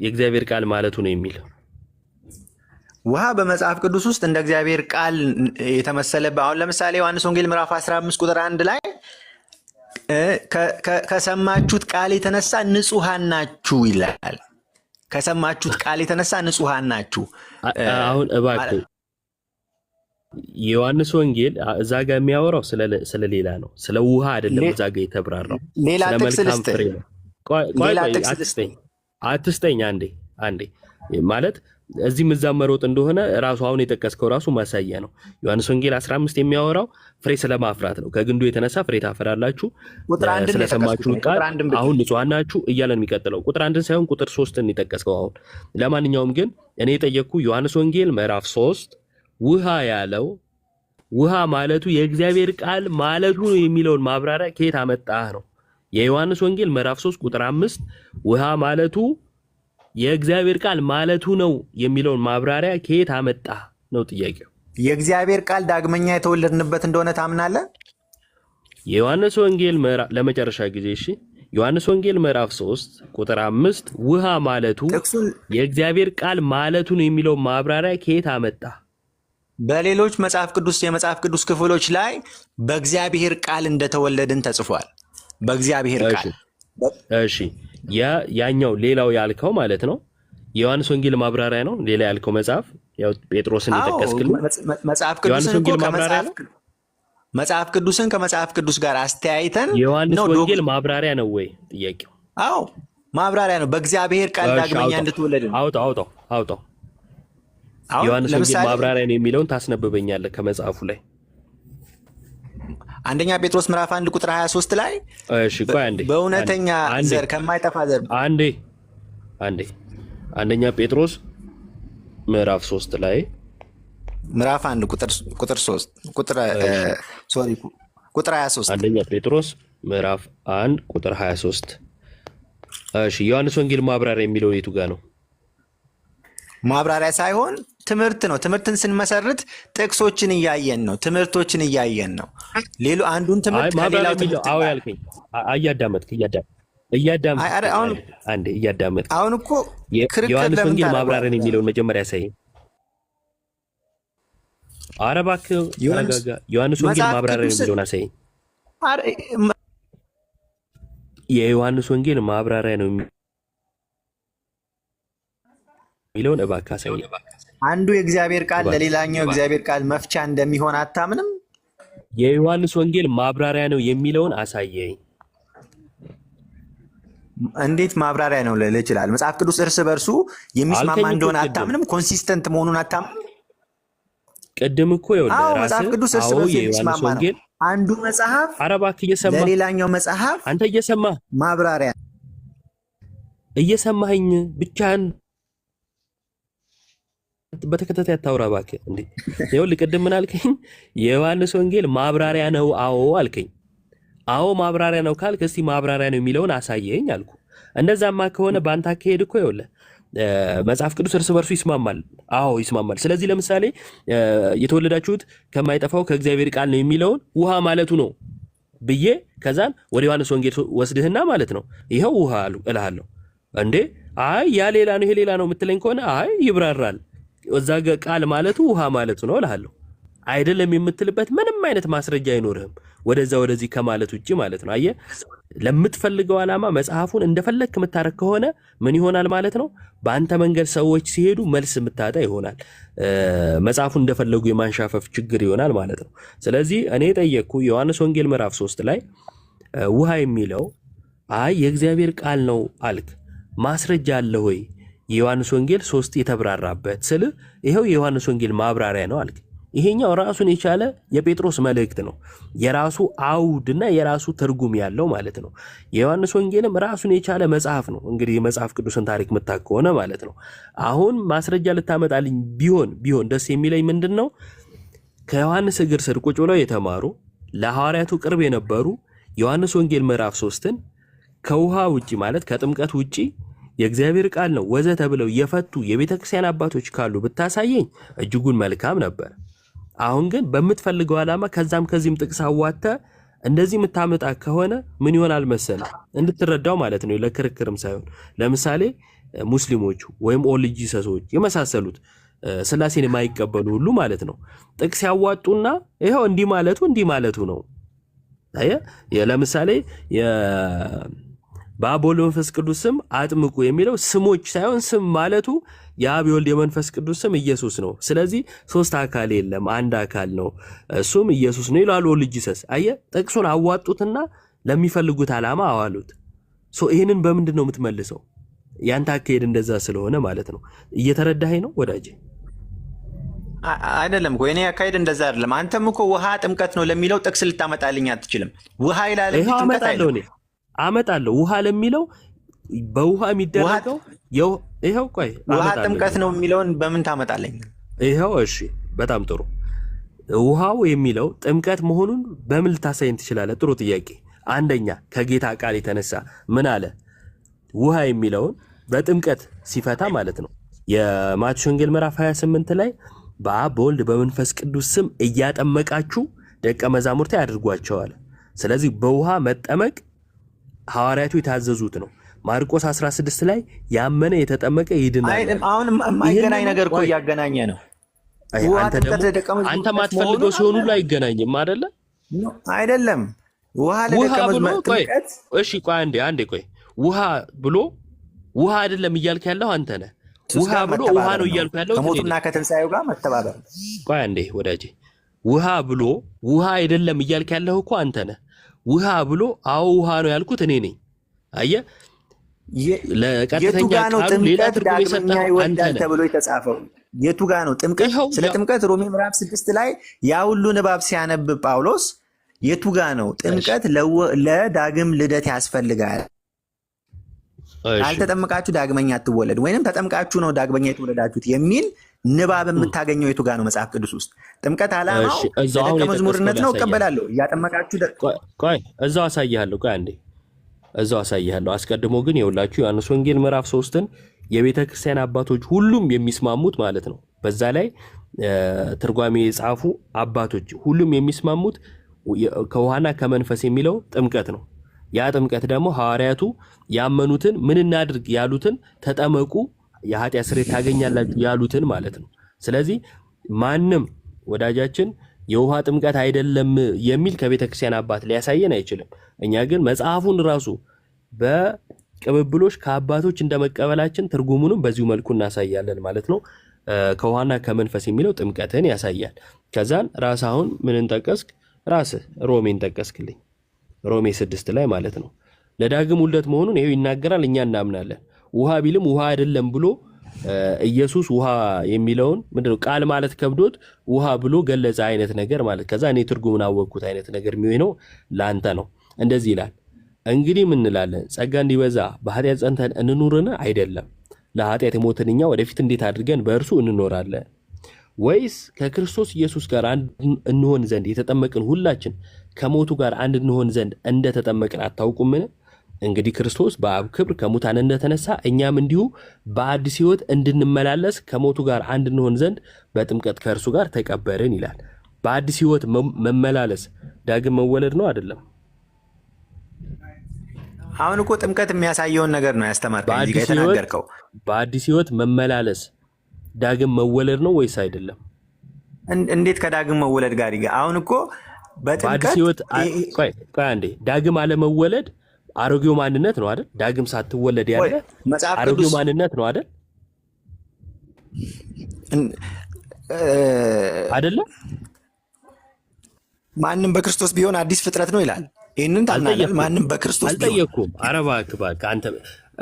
የእግዚአብሔር ቃል ማለቱ ነው የሚለው። ውሃ በመጽሐፍ ቅዱስ ውስጥ እንደ እግዚአብሔር ቃል የተመሰለበት። አሁን ለምሳሌ ዮሐንስ ወንጌል ምዕራፍ 15 ቁጥር 1 ላይ ከሰማችሁት ቃል የተነሳ ንጹሐን ናችሁ ይላል። ከሰማችሁት ቃል የተነሳ ንጹሐን ናችሁ። አሁን እባክህ የዮሐንስ ወንጌል እዛ ጋር የሚያወራው ስለሌላ ነው፣ ስለ ውሃ አይደለም። እዛ ጋር የተብራራው ሌላ ጥቅስ አትስጠኝ። አንዴ ማለት እዚህም እዛም መሮጥ እንደሆነ ራሱ አሁን የጠቀስከው ራሱ ማሳያ ነው። ዮሐንስ ወንጌል 15 የሚያወራው ፍሬ ስለማፍራት ነው። ከግንዱ የተነሳ ፍሬ ታፈራላችሁ፣ ስለሰማችሁ ቃል አሁን ንጹሐን ናችሁ እያለ ነው የሚቀጥለው። ቁጥር 1 ሳይሆን ቁጥር 3 የጠቀስከው አሁን። ለማንኛውም ግን እኔ የጠየቅኩ ዮሐንስ ወንጌል ምዕራፍ 3 ውሃ ያለው ውሃ ማለቱ የእግዚአብሔር ቃል ማለቱ ነው የሚለውን ማብራሪያ ከየት አመጣህ ነው። የዮሐንስ ወንጌል ምዕራፍ 3 ቁጥር 5 ውሃ ማለቱ የእግዚአብሔር ቃል ማለቱ ነው የሚለውን ማብራሪያ ከየት አመጣህ ነው ጥያቄው። የእግዚአብሔር ቃል ዳግመኛ የተወለድንበት እንደሆነ ታምናለህ? የዮሐንስ ወንጌል ምዕራፍ ለመጨረሻ ጊዜ እሺ፣ ዮሐንስ ወንጌል ምዕራፍ 3 ቁጥር 5 ውሃ ማለቱ የእግዚአብሔር ቃል ማለቱ ነው የሚለውን ማብራሪያ ከየት አመጣህ? በሌሎች የመጽሐፍ ቅዱስ ክፍሎች ላይ በእግዚአብሔር ቃል እንደተወለድን ተጽፏል። በእግዚአብሔር ቃል። እሺ ያኛው ሌላው ያልከው ማለት ነው የዮሐንስ ወንጌል ማብራሪያ ነው። ሌላ ያልከው መጽሐፍ ያው ጴጥሮስን የጠቀስክልኝ መጽሐፍ ቅዱስን እኮ መጽሐፍ ቅዱስን ከመጽሐፍ ቅዱስ ጋር አስተያይተን የዮሐንስ ወንጌል ማብራሪያ ነው ወይ ጥያቄው? አዎ ማብራሪያ ነው። በእግዚአብሔር ቃል ዳግመኛ እንድትወለድ ነው። አውጣው። ዮሐንስ ወንጌል ማብራሪያ ነው የሚለውን ታስነብበኛለህ ከመጽሐፉ ላይ? አንደኛ ጴጥሮስ ምዕራፍ 1 ቁጥር 23 ላይ እሺ፣ ቆይ አንዴ። በእውነተኛ ዘር ከማይጠፋ ዘር አንዴ አንደኛ ጴጥሮስ ምዕራፍ 3 ላይ ምዕራፍ 1 ቁጥር 3 ቁጥር 23 አንደኛ ጴጥሮስ ምዕራፍ 1 ቁጥር 23። እሺ፣ ዮሐንስ ወንጌል ማብራሪያ የሚለው የቱ ጋር ነው? ማብራሪያ ሳይሆን ትምህርት ነው። ትምህርትን ስንመሰርት ጥቅሶችን እያየን ነው፣ ትምህርቶችን እያየን ነው። ሌሎ አንዱን ትምህርት ከሌላው ትምህርት አዎ ያልከኝ እያዳመጥክ አሁን እኮ ዮሐንስ ወንጌል ማብራሪያ የሚለውን መጀመሪያ ያሳይ። ኧረ እባክህ ተረጋጋ። ዮሐንስ ወንጌል ማብራሪያ የሚለውን አሳይ። የዮሐንስ ወንጌል ማብራሪያ ነው የሚለውን እባክህ አሳይ። አንዱ የእግዚአብሔር ቃል ለሌላኛው የእግዚአብሔር ቃል መፍቻ እንደሚሆን አታምንም? የዮሐንስ ወንጌል ማብራሪያ ነው የሚለውን አሳየኝ። እንዴት ማብራሪያ ነው ልል ይችላል? መጽሐፍ ቅዱስ እርስ በርሱ የሚስማማ እንደሆነ አታምንም? ኮንሲስተንት መሆኑን አታምንም? ቅድም እኮ መጽሐፍ ቅዱስ እርስ በርሱ የሚስማማ ነው። አንዱ መጽሐፍ ለሌላኛው መጽሐፍ አንተ ማብራሪያ እየሰማኸኝ ብቻህን በተከታታይ አታውራ እባክህ። እንዴ ይኸውልህ ቅድም ምን አልከኝ? የዮሐንስ ወንጌል ማብራሪያ ነው አዎ አልከኝ። አዎ ማብራሪያ ነው ካልክ እስቲ ማብራሪያ ነው የሚለውን አሳየኝ አልኩ። እንደዛማ ከሆነ በአንተ አካሄድ እኮ ይኸውልህ መጽሐፍ ቅዱስ እርስ በርሱ ይስማማል። አዎ ይስማማል። ስለዚህ ለምሳሌ የተወለዳችሁት ከማይጠፋው ከእግዚአብሔር ቃል ነው የሚለውን ውሃ ማለቱ ነው ብዬ ከዛን ወደ ዮሐንስ ወንጌል ወስድህና ማለት ነው ይኸው ውሃ እልሃለሁ። እንዴ አይ ያ ሌላ ነው ይሄ ሌላ ነው የምትለኝ ከሆነ አይ ይብራራል እዛ ቃል ማለቱ ውሃ ማለቱ ነው እልሃለሁ። አይደለም የምትልበት ምንም አይነት ማስረጃ አይኖርህም ወደዛ ወደዚህ ከማለት ውጪ ማለት ነው። አየህ ለምትፈልገው ዓላማ መጽሐፉን እንደፈለክ የምታረክ ከሆነ ምን ይሆናል ማለት ነው? በአንተ መንገድ ሰዎች ሲሄዱ መልስ የምታጣ ይሆናል። መጽሐፉን እንደፈለጉ የማንሻፈፍ ችግር ይሆናል ማለት ነው። ስለዚህ እኔ ጠየቅኩ ዮሐንስ ወንጌል ምዕራፍ 3 ላይ ውሃ የሚለው አይ የእግዚአብሔር ቃል ነው አልክ። ማስረጃ አለ ሆይ? የዮሐንስ ወንጌል 3 የተብራራበት ስል ይሄው የዮሐንስ ወንጌል ማብራሪያ ነው አልክ። ይሄኛው ራሱን የቻለ የጴጥሮስ መልእክት ነው። የራሱ አውድና የራሱ ትርጉም ያለው ማለት ነው። የዮሐንስ ወንጌልም ራሱን የቻለ መጽሐፍ ነው። እንግዲህ የመጽሐፍ ቅዱስን ታሪክ የምታውቅ ከሆነ ማለት ነው። አሁን ማስረጃ ልታመጣልኝ ቢሆን ደስ የሚለኝ ምንድን ነው? ከዮሐንስ እግር ስር ቁጭ ብለው የተማሩ ለሐዋርያቱ ቅርብ የነበሩ ዮሐንስ ወንጌል ምዕራፍ 3ን ከውሃ ውጪ ማለት ከጥምቀት ውጪ የእግዚአብሔር ቃል ነው ወዘተ ብለው የፈቱ የቤተክርስቲያን አባቶች ካሉ ብታሳየኝ እጅጉን መልካም ነበር። አሁን ግን በምትፈልገው ዓላማ ከዛም ከዚህም ጥቅስ አዋጥተህ እንደዚህ የምታመጣ ከሆነ ምን ይሆናል መሰለህ? እንድትረዳው ማለት ነው፣ ለክርክርም ሳይሆን ለምሳሌ ሙስሊሞቹ ወይም ኦል ጂሰሶች የመሳሰሉት ስላሴን የማይቀበሉ ሁሉ ማለት ነው ጥቅስ ያዋጡና ይሄው እንዲህ ማለቱ ነው። ለምሳሌ በአብ ወልድ መንፈስ ቅዱስ ስም አጥምቁ የሚለው ስሞች ሳይሆን ስም ማለቱ የአብ የወልድ የመንፈስ ቅዱስ ስም ኢየሱስ ነው። ስለዚህ 3 አካል የለም አንድ አካል ነው እሱም ኢየሱስ ነው ይላሉ ኦል ጂሰስ። አየህ ጥቅሱን አዋጡትና ለሚፈልጉት ዓላማ አዋሉት። ይህንን በምንድን ነው የምትመልሰው? ያንተ አካሄድ እንደዛ ስለሆነ ማለት ነው። እየተረዳኸኝ ነው ወዳጄ? አይደለም እኮ የኔ አካሄድ እንደዛ አይደለም። አንተም እኮ ውሃ ጥምቀት ነው ለሚለው ጥቅስ ልታመጣልኝ አትችልም። ውሃ ይላል እንጂ ጥምቀት አይደለም። አመጣለሁ ውሃ ለሚለው በውሃ የሚደረገው ይሄው ቆይ ውሃ ጥምቀት ነው የሚለውን በምን ታመጣለኝ? ይሄው እሺ በጣም ጥሩ። ውሃው የሚለው ጥምቀት መሆኑን በምን ልታሳየን ትችላለህ? ጥሩ ጥያቄ። አንደኛ ከጌታ ቃል የተነሳ ምን አለ? ውሃ የሚለውን በጥምቀት ሲፈታ ማለት ነው። የማቴዎስ ወንጌል ምዕራፍ 28 ላይ በአብ በወልድ በመንፈስ ቅዱስ ስም እያጠመቃችሁ ደቀ መዛሙርቴ አድርጓቸዋል። ስለዚህ በውሃ መጠመቅ ሐዋርያቱ የታዘዙት ነው። ማርቆስ 16 ላይ ያመነ የተጠመቀ ይድናል። አሁን የማይገናኝ ነገር እኮ እያገናኘ ነው። አንተ ማትፈልገው ሲሆን ሁሉ አይገናኝም አይደለ? አይደለም ውሃ ለደቀመዝመጥምቀት እሺ ቆይ አንዴ ቆይ ውሃ ብሎ ውሃ አይደለም እያልክ ያለው አንተ ነህ። ውሃ ብሎ ውሃ ነው እያልኩ ያለው ከሞቱና ከትንሳኤው ጋር መተባበር። ቆይ አንዴ ወዳጄ ውሃ ብሎ ውሃ አይደለም እያልክ ያለህ እኮ አንተ ነህ። ውሃ ብሎ አዎ ውሃ ነው ያልኩት እኔ ነኝ። አየህ ለቀጥተኛ ቃሉ ሌላ ትርጉም የሰጠኸው አንተ ነህ ተብሎ የተጻፈው የቱ ጋ ነው? ጥምቀት ስለ ጥምቀት ሮሜ ምዕራፍ 6 ላይ ያ ሁሉ ንባብ ሲያነብ ጳውሎስ የቱ ጋ ነው ጥምቀት ለዳግም ልደት ያስፈልጋል፣ ካልተጠመቃችሁ ዳግመኛ አትወለድ ወይንም ተጠምቃችሁ ነው ዳግመኛ የተወለዳችሁት የሚል ንባብ የምታገኘው የቱ ጋ ነው መጽሐፍ ቅዱስ ውስጥ? ጥምቀት ዓላማው ለደቀ መዝሙርነት ነው፣ እቀበላለሁ። እያጠመቃችሁ ቆይ እዛው አሳይሃለሁ። ቆይ አንዴ እዛው አሳይሃለሁ። አስቀድሞ ግን የሁላችሁ ዮሐንስ ወንጌል ምዕራፍ 3ን የቤተ ክርስቲያን አባቶች ሁሉም የሚስማሙት ማለት ነው። በዛ ላይ ትርጓሜ የጻፉ አባቶች ሁሉም የሚስማሙት ከውሃና ከመንፈስ የሚለው ጥምቀት ነው። ያ ጥምቀት ደግሞ ሐዋርያቱ ያመኑትን ምን እናድርግ ያሉትን ተጠመቁ የኃጢአት ስርየት ታገኛላችሁ ያሉትን ማለት ነው። ስለዚህ ማንም ወዳጃችን የውሃ ጥምቀት አይደለም የሚል ከቤተ ክርስቲያን አባት ሊያሳየን አይችልም። እኛ ግን መጽሐፉን ራሱ በቅብብሎች ከአባቶች እንደመቀበላችን ትርጉሙንም በዚሁ መልኩ እናሳያለን ማለት ነው። ከውሃና ከመንፈስ የሚለው ጥምቀትን ያሳያል። ከዛን ራስ አሁን ምን ጠቀስክ? ራስህ ሮሜን ጠቀስክልኝ። ሮሜ 6 ላይ ማለት ነው ለዳግም ውልደት መሆኑን ይሄው ይናገራል። እኛ እናምናለን። ውሃ ቢልም ውሃ አይደለም ብሎ ኢየሱስ ውሃ የሚለውን ምንድነው ቃል ማለት ከብዶት ውሃ ብሎ ገለጸ አይነት ነገር ማለት። ከዛ እኔ ትርጉሙን አወቅኩት አይነት ነገር የሚሆነው ለአንተ ነው። እንደዚህ ይላል፣ እንግዲህ ምን እንላለን? ጸጋ እንዲበዛ በኃጢአት ጸንተን እንኑርን? አይደለም። ለኃጢአት የሞትን እኛ ወደፊት እንዴት አድርገን በእርሱ እንኖራለን? ወይስ ከክርስቶስ ኢየሱስ ጋር አንድ እንሆን ዘንድ የተጠመቅን ሁላችን ከሞቱ ጋር አንድ እንሆን ዘንድ እንደተጠመቅን አታውቁምን? እንግዲህ ክርስቶስ በአብ ክብር ከሙታን እንደተነሳ እኛም እንዲሁ በአዲስ ሕይወት እንድንመላለስ ከሞቱ ጋር አንድ እንሆን ዘንድ በጥምቀት ከእርሱ ጋር ተቀበርን ይላል። በአዲስ ሕይወት መመላለስ ዳግም መወለድ ነው አይደለም? አሁን እኮ ጥምቀት የሚያሳየውን ነገር ነው ያስተማርከኝ እዚህ ጋር የተናገርከው። በአዲስ ሕይወት መመላለስ ዳግም መወለድ ነው ወይስ አይደለም? እንዴት ከዳግም መወለድ ጋር አሁን እኮ በአዲስ ሕይወት ቆይ አንዴ ዳግም አለመወለድ አሮጌው ማንነት ነው አይደል? ዳግም ሳትወለድ ያለ አሮጌው ማንነት ነው አይደል? አይደለም? ማንም በክርስቶስ ቢሆን አዲስ ፍጥረት ነው ይላል። ይሄንን ታምናለህ? ማንም በክርስቶስ ቢሆን አልጠየኩም። ኧረ እባክህ አንተ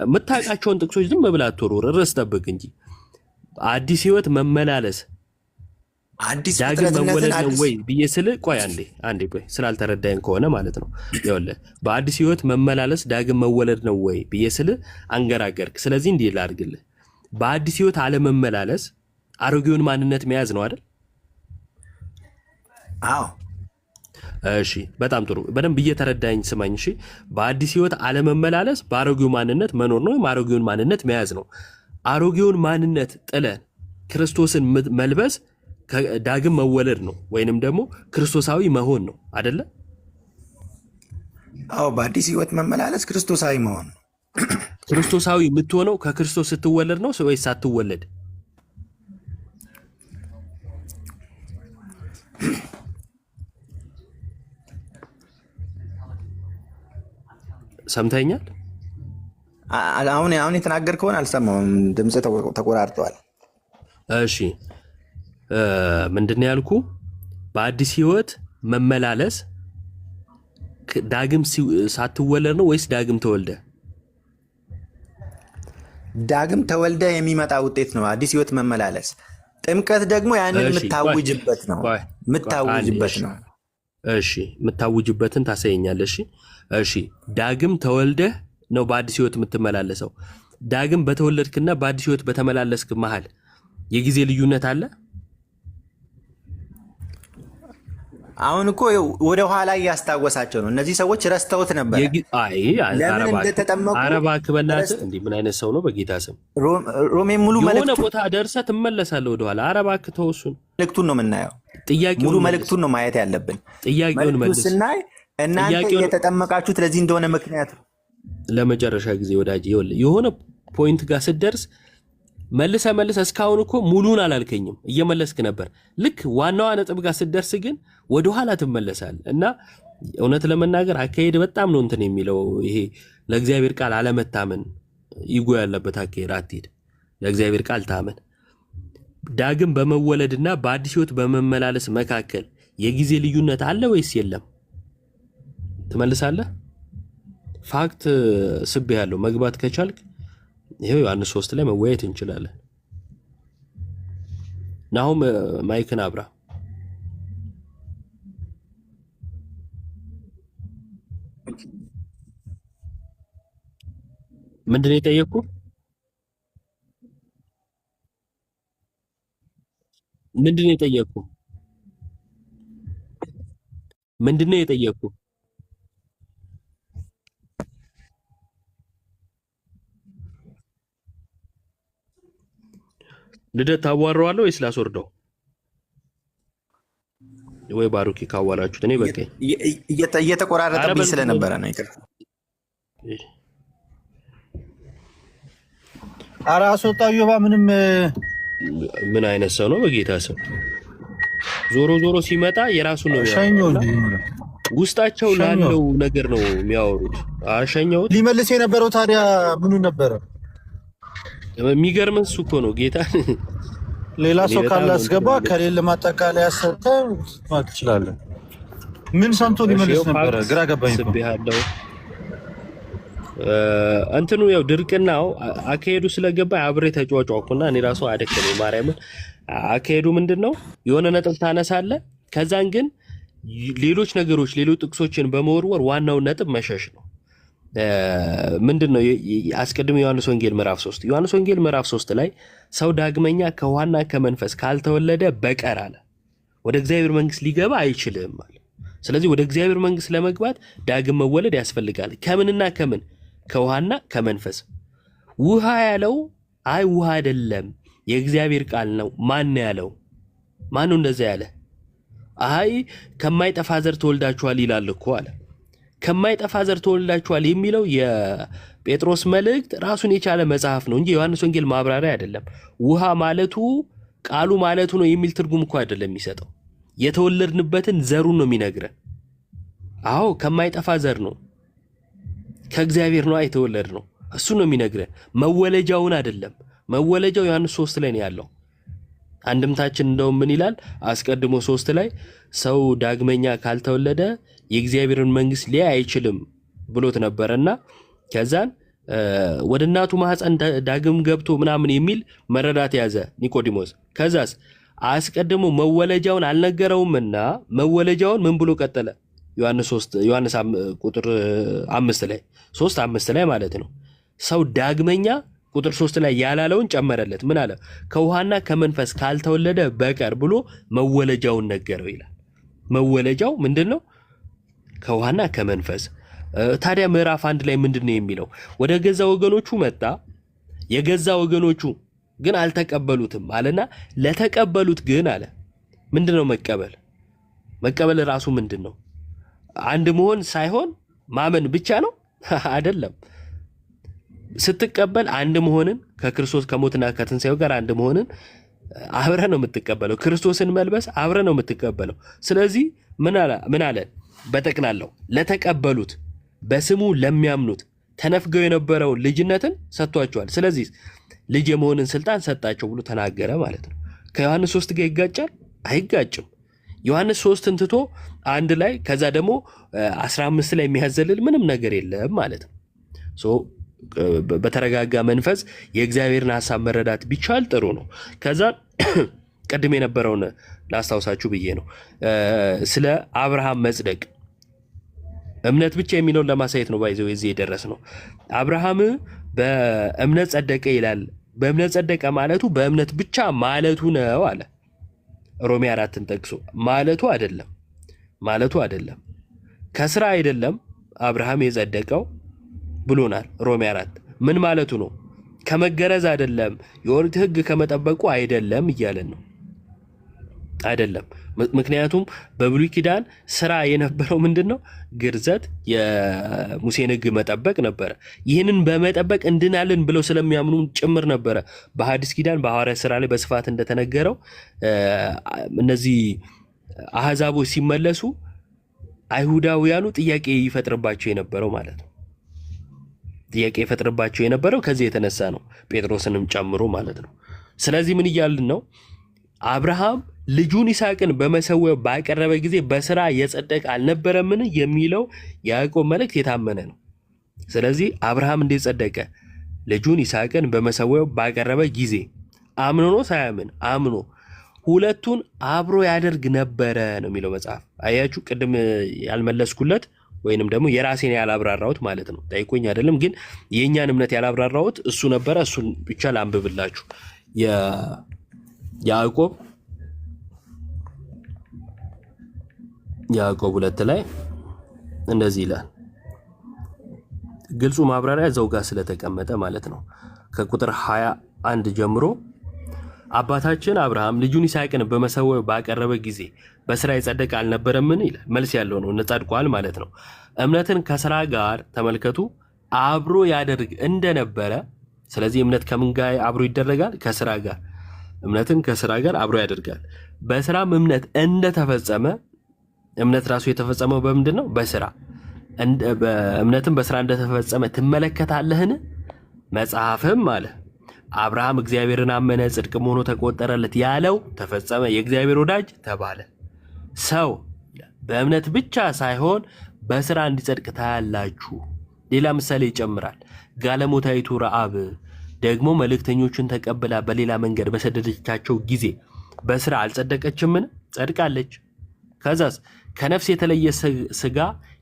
የምታውቃቸውን ጥቅሶች ዝም ብለህ አትወርውር፣ ርዕስ ጠብቅ እንጂ። አዲስ ሕይወት መመላለስ አዲስ ዳግም መወለድ ነው ወይ ብዬ ስል ቆይ አንዴ ቆይ ስላልተረዳኝ ከሆነ ማለት ነው። ይኸውልህ በአዲስ ሕይወት መመላለስ ዳግም መወለድ ነው ወይ ብዬ ስል አንገራገርክ። ስለዚህ እንዲህ ላድርግልህ፣ በአዲስ ሕይወት አለመመላለስ አሮጌውን ማንነት መያዝ ነው አይደል? አዎ። እሺ በጣም ጥሩ፣ በደንብ እየተረዳኝ ስማኝ። እሺ በአዲስ ሕይወት አለመመላለስ በአሮጌው ማንነት መኖር ነው ወይም አሮጌውን ማንነት መያዝ ነው። አሮጌውን ማንነት ጥለን ክርስቶስን መልበስ ዳግም መወለድ ነው ወይንም ደግሞ ክርስቶሳዊ መሆን ነው አይደለ? አዎ በአዲስ ሕይወት መመላለስ ክርስቶሳዊ መሆን ነው። ክርስቶሳዊ የምትሆነው ከክርስቶስ ስትወለድ ነው ወይስ ሳትወለድ? ሰምተኛል? አሁን የተናገርከውን አልሰማሁም፣ ድምፅ ተቆራርጠዋል። እሺ ምንድነው ያልኩ? በአዲስ ሕይወት መመላለስ ዳግም ሳትወለድ ነው ወይስ ዳግም ተወልደ? ዳግም ተወልደ የሚመጣ ውጤት ነው አዲስ ሕይወት መመላለስ። ጥምቀት ደግሞ ያንን የምታውጅበት ነው። እሺ የምታውጅበትን ታሳየኛለሽ። እሺ ዳግም ተወልደህ ነው በአዲስ ሕይወት የምትመላለሰው። ዳግም በተወለድክና በአዲስ ሕይወት በተመላለስክ መሃል የጊዜ ልዩነት አለ? አሁን እኮ ወደ ኋላ እያስታወሳቸው ነው። እነዚህ ሰዎች ረስተውት ነበር ለምን እንደተጠመቁ። አረባ ክበላት እንዲህ ምን አይነት ሰው ነው? በጌታ ስም ሮሜ ሙሉ የሆነ ቦታ ደርሰህ ትመለሳለህ ወደኋላ። አረባ ክተውሱን መልእክቱን ነው የምናየው። ሙሉ መልእክቱን ነው ማየት ያለብን። ጥያቄውን መልስ ስናይ እናንተ እየተጠመቃችሁት ለዚህ እንደሆነ ምክንያቱ ለመጨረሻ ጊዜ ወዳጅ የሆነ ፖይንት ጋር ስትደርስ መልሰ እስካሁን እኮ ሙሉን አላልከኝም፣ እየመለስክ ነበር። ልክ ዋናዋ ነጥብ ጋር ስትደርስ ግን ወደኋላ ትመለሳል። እና እውነት ለመናገር አካሄድ በጣም ነው እንትን የሚለው። ይሄ ለእግዚአብሔር ቃል አለመታመን ይጎ ያለበት አካሄድ አትሄድ። ለእግዚአብሔር ቃል ታመን። ዳግም በመወለድና በአዲስ ሕይወት በመመላለስ መካከል የጊዜ ልዩነት አለ ወይስ የለም? ትመልሳለህ? ፋክት ስብ ያለው መግባት ከቻልክ ይሄው ዮሐንስ 3 ላይ መወያየት እንችላለን። ናሁም ማይክን አብራ። ምንድነው የጠየቅኩ? ምንድነው የጠየቅኩ? ምንድነው የጠየቅኩ? ልደት ታዋራዋለህ ወይስ ላስወርደው? ወይ ባሩኪ ካዋላችሁት እኔ በቃኝ። እየተቆራረጠብኝ ስለነበረ ነው። ይቅርታ። ኧረ አስወጣው ዮባ። ምን አይነት ሰው ነው? በጌታ ሰው ዞሮ ዞሮ ሲመጣ የራሱ ነው ውስጣቸው ላለው ነገር ነው የሚያወሩት። አሸኛው ሊመልስ የነበረው ታዲያ ምኑ ነበረ? የሚገርመን እሱ እኮ ነው ጌታ። ሌላ ሰው ካላስገባ ከሌለ ማጠቃለያ ሰጥተህ ማለት ትችላለህ። ምን ሰምቶ ሊመልስ ነበረ? ግራ ገባኝ እኮ እንትኑ ያው ድርቅናው አካሄዱ ስለገባ አብሬ ተጫዋጫኩና እኔ ራሱ አደከመኝ። ማርያምን አካሄዱ ምንድነው? የሆነ ነጥብ ታነሳለህ፣ ከዛን ግን ሌሎች ነገሮች ሌሎች ጥቅሶችን በመወርወር ዋናውን ነጥብ መሸሽ ነው። ምንድነው? አስቀድሞ ዮሐንስ ወንጌል ምዕራፍ 3 ዮሐንስ ወንጌል ምዕራፍ 3 ላይ ሰው ዳግመኛ ከውሃና ከመንፈስ ካልተወለደ በቀር አለ ወደ እግዚአብሔር መንግስት ሊገባ አይችልም አለ። ስለዚህ ወደ እግዚአብሔር መንግስት ለመግባት ዳግም መወለድ ያስፈልጋል። ከምንና ከምን? ከውሃና ከመንፈስ። ውሃ ያለው አይ ውሃ አይደለም የእግዚአብሔር ቃል ነው። ማን ያለው? ማን ነው እንደዛ ያለ? አይ ከማይጠፋ ዘር ተወልዳችኋል ይላል እኮ አለ። ከማይጠፋ ዘር ተወልዳችኋል የሚለው የጴጥሮስ መልእክት ራሱን የቻለ መጽሐፍ ነው እንጂ ዮሐንስ ወንጌል ማብራሪያ አይደለም። ውሃ ማለቱ ቃሉ ማለቱ ነው የሚል ትርጉም እኮ አይደለም የሚሰጠው። የተወለድንበትን ዘሩን ነው የሚነግረን። አዎ ከማይጠፋ ዘር ነው፣ ከእግዚአብሔር ነው የተወለድ ነው። እሱ ነው የሚነግረን፣ መወለጃውን አይደለም። መወለጃው ዮሐንስ 3 ላይ ነው ያለው። አንድምታችን እንደውም ምን ይላል? አስቀድሞ 3 ላይ ሰው ዳግመኛ ካልተወለደ የእግዚአብሔርን መንግስት ሊያይ አይችልም ብሎት ነበርና ከዛን ወደ እናቱ ማህፀን ዳግም ገብቶ ምናምን የሚል መረዳት ያዘ ኒቆዲሞስ። ከዛስ አስቀድሞ መወለጃውን አልነገረውምና መወለጃውን ምን ብሎ ቀጠለ? ዮሐንስ ቁጥር 5 ላይ 3:5 ላይ ማለት ነው። ሰው ዳግመኛ ቁጥር 3 ላይ ያላለውን ጨመረለት። ምን አለ? ከውሃና ከመንፈስ ካልተወለደ በቀር ብሎ መወለጃውን ነገረው ይላል። መወለጃው ምንድነው? ከውሃና ከመንፈስ። ታዲያ ምዕራፍ 1 ላይ ምንድነው የሚለው? ወደ ገዛ ወገኖቹ መጣ፣ የገዛ ወገኖቹ ግን አልተቀበሉትም አለና ለተቀበሉት ግን አለ ምንድነው መቀበል? መቀበል ራሱ ምንድነው? አንድ መሆን ሳይሆን ማመን ብቻ ነው አይደለም። ስትቀበል አንድ መሆንን ከክርስቶስ ከሞትና ከትንሣኤው ጋር አንድ መሆንን አብረ ነው የምትቀበለው። ክርስቶስን መልበስ አብረ ነው የምትቀበለው። ስለዚህ ምን አለ? በጠቅላላው ለተቀበሉት በስሙ ለሚያምኑት ተነፍገው የነበረውን ልጅነትን ሰጥቷቸዋል። ስለዚህ ልጅ የመሆንን ስልጣን ሰጣቸው ብሎ ተናገረ ማለት ነው። ከዮሐንስ 3 ጋር ይጋጫል? አይጋጭም። ዮሐንስ 3ን ትቶ አንድ ላይ ከዛ ደግሞ 15 ላይ የሚያዘልል ምንም ነገር የለም ማለት ነው። በተረጋጋ መንፈስ የእግዚአብሔርን ሐሳብ መረዳት ቢቻል ጥሩ ነው። ከዛ ቀድም የነበረውን ላስታውሳችሁ ብዬ ነው ስለ አብርሃም መጽደቅ እምነት ብቻ የሚለውን ለማሳየት ነው። ባይዘው እዚህ የደረስ ነው። አብርሃም በእምነት ጸደቀ ይላል። በእምነት ጸደቀ ማለቱ በእምነት ብቻ ማለቱ ነው አለ። ሮሜ 4ን ጠቅሶ ማለቱ አይደለም ከስራ አይደለም አብርሃም የጸደቀው ብሎናል። ሮሜ 4 ምን ማለቱ ነው? ከመገረዝ አይደለም፣ የኦሪት ሕግ ከመጠበቁ አይደለም እያለን ነው። አይደለም። ምክንያቱም በብሉይ ኪዳን ስራ የነበረው ምንድነው? ግርዘት፣ የሙሴን ሕግ መጠበቅ ነበረ። ይህንን በመጠበቅ እንድናለን ብለው ስለሚያምኑ ጭምር ነበረ በሐዲስ ኪዳን በሐዋርያት ስራ ላይ በስፋት እንደተነገረው እነዚህ አህዛቦች ሲመለሱ አይሁዳውያኑ ጥያቄ ይፈጥርባቸው የነበረው ማለት ነው። ጥያቄ ይፈጥርባቸው የነበረው ከዚህ የተነሳ ነው፣ ጴጥሮስንም ጨምሮ ማለት ነው። ስለዚህ ምን እያልን ነው? አብርሃም ልጁን ይስሐቅን በመሰዊያው ባቀረበ ጊዜ በስራ የጸደቀ አልነበረምን የሚለው የያዕቆብ መልእክት የታመነ ነው። ስለዚህ አብርሃም እንዴት ጸደቀ? ልጁን ይስሐቅን በመሰዊያው ባቀረበ ጊዜ አምኖ ነው ሳያምን? አምኖ ሁለቱን አብሮ ያደርግ ነበረ ነው የሚለው መጽሐፍ። አያችሁ፣ ቅድም ያልመለስኩለት ወይንም ደግሞ የራሴን ያላብራራሁት ማለት ነው። ጠይቆኝ አይደለም ግን የእኛን እምነት ያላብራራሁት እሱ ነበረ። እሱን ብቻ ላንብብላችሁ። ያዕቆብ 2 ላይ እንደዚህ ይላል። ግልጹ ማብራሪያ እዛው ጋር ስለተቀመጠ ማለት ነው። ከቁጥር 21 ጀምሮ አባታችን አብርሃም ልጁን ይስሐቅን በመሰዊያው ባቀረበ ጊዜ በስራ የጸደቀ አልነበረምን ይላል። መልስ ያለው ነው፣ ጸድቋል ማለት ነው። እምነትን ከስራ ጋር ተመልከቱ፣ አብሮ ያደርግ እንደነበረ። ስለዚህ እምነት ከምን ጋር አብሮ ይደረጋል? ከስራ ጋር። እምነትን ከስራ ጋር አብሮ ያደርጋል። በስራም እምነት እንደተፈጸመ፣ እምነት ራሱ የተፈጸመው በምንድን ነው? በስራ። እምነትን በስራ እንደተፈጸመ ትመለከታለህን? መጽሐፍም አለ አብርሃም እግዚአብሔርን አመነ ጽድቅም ሆኖ ተቆጠረለት ያለው ተፈጸመ፣ የእግዚአብሔር ወዳጅ ተባለ። ሰው በእምነት ብቻ ሳይሆን በስራ እንዲጸድቅ ታያላችሁ። ሌላ ምሳሌ ይጨምራል። ጋለሞታይቱ ረዓብ ደግሞ መልእክተኞችን ተቀብላ በሌላ መንገድ በሰደደቻቸው ጊዜ በስራ አልጸደቀችምን? ጸድቃለች። ከዛስ ከነፍስ የተለየ ስጋ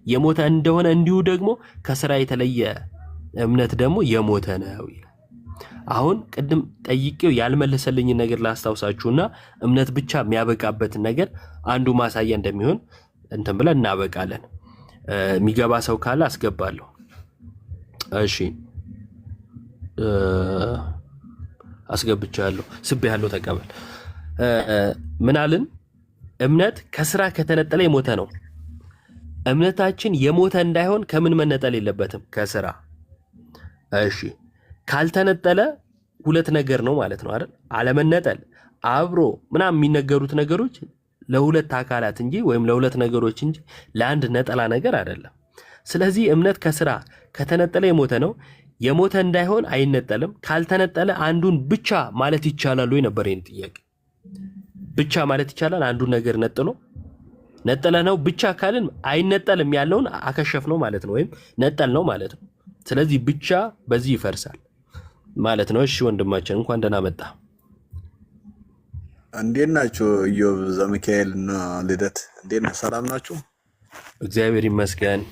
የሞተ እንደሆነ እንዲሁ ደግሞ ከስራ የተለየ እምነት ደግሞ የሞተ ነው ይላል። አሁን ቅድም ጠይቄው ያልመለሰልኝን ነገር ላስታውሳችሁና እምነት ብቻ የሚያበቃበትን ነገር አንዱ ማሳያ እንደሚሆን እንትን ብለን እናበቃለን። የሚገባ ሰው ካለ አስገባለሁ። እሺ አስገብቻለሁ። ስቤያለሁ፣ ተቀበል። ምን አልን? እምነት ከስራ ከተነጠለ የሞተ ነው። እምነታችን የሞተ እንዳይሆን ከምን መነጠል የለበትም? ከስራ። እሺ ካልተነጠለ ሁለት ነገር ነው ማለት ነው አይደል? አለመነጠል አብሮ ምናምን የሚነገሩት ነገሮች ለሁለት አካላት እንጂ ወይም ለሁለት ነገሮች እንጂ ለአንድ ነጠላ ነገር አይደለም። ስለዚህ እምነት ከስራ ከተነጠለ የሞተ ነው። የሞተ እንዳይሆን አይነጠልም። ካልተነጠለ አንዱን ብቻ ማለት ይቻላል ወይ ነበር ይሄን ጥያቄ። ብቻ ማለት ይቻላል አንዱን ነገር ነጠለ ነው ብቻ ካልን አይነጠልም ያለውን አከሸፍ ነው ማለት ነው፣ ወይም ነጠል ነው ማለት ነው። ስለዚህ ብቻ በዚህ ይፈርሳል ማለት ነው። እሺ ወንድማችን እንኳን ደህና መጣ። እንዴት ናችሁ? ኢዮብ ዘሚካኤል እና ልደት እንዴት ናችሁ? ሰላም ናችሁ? እግዚአብሔር ይመስገን።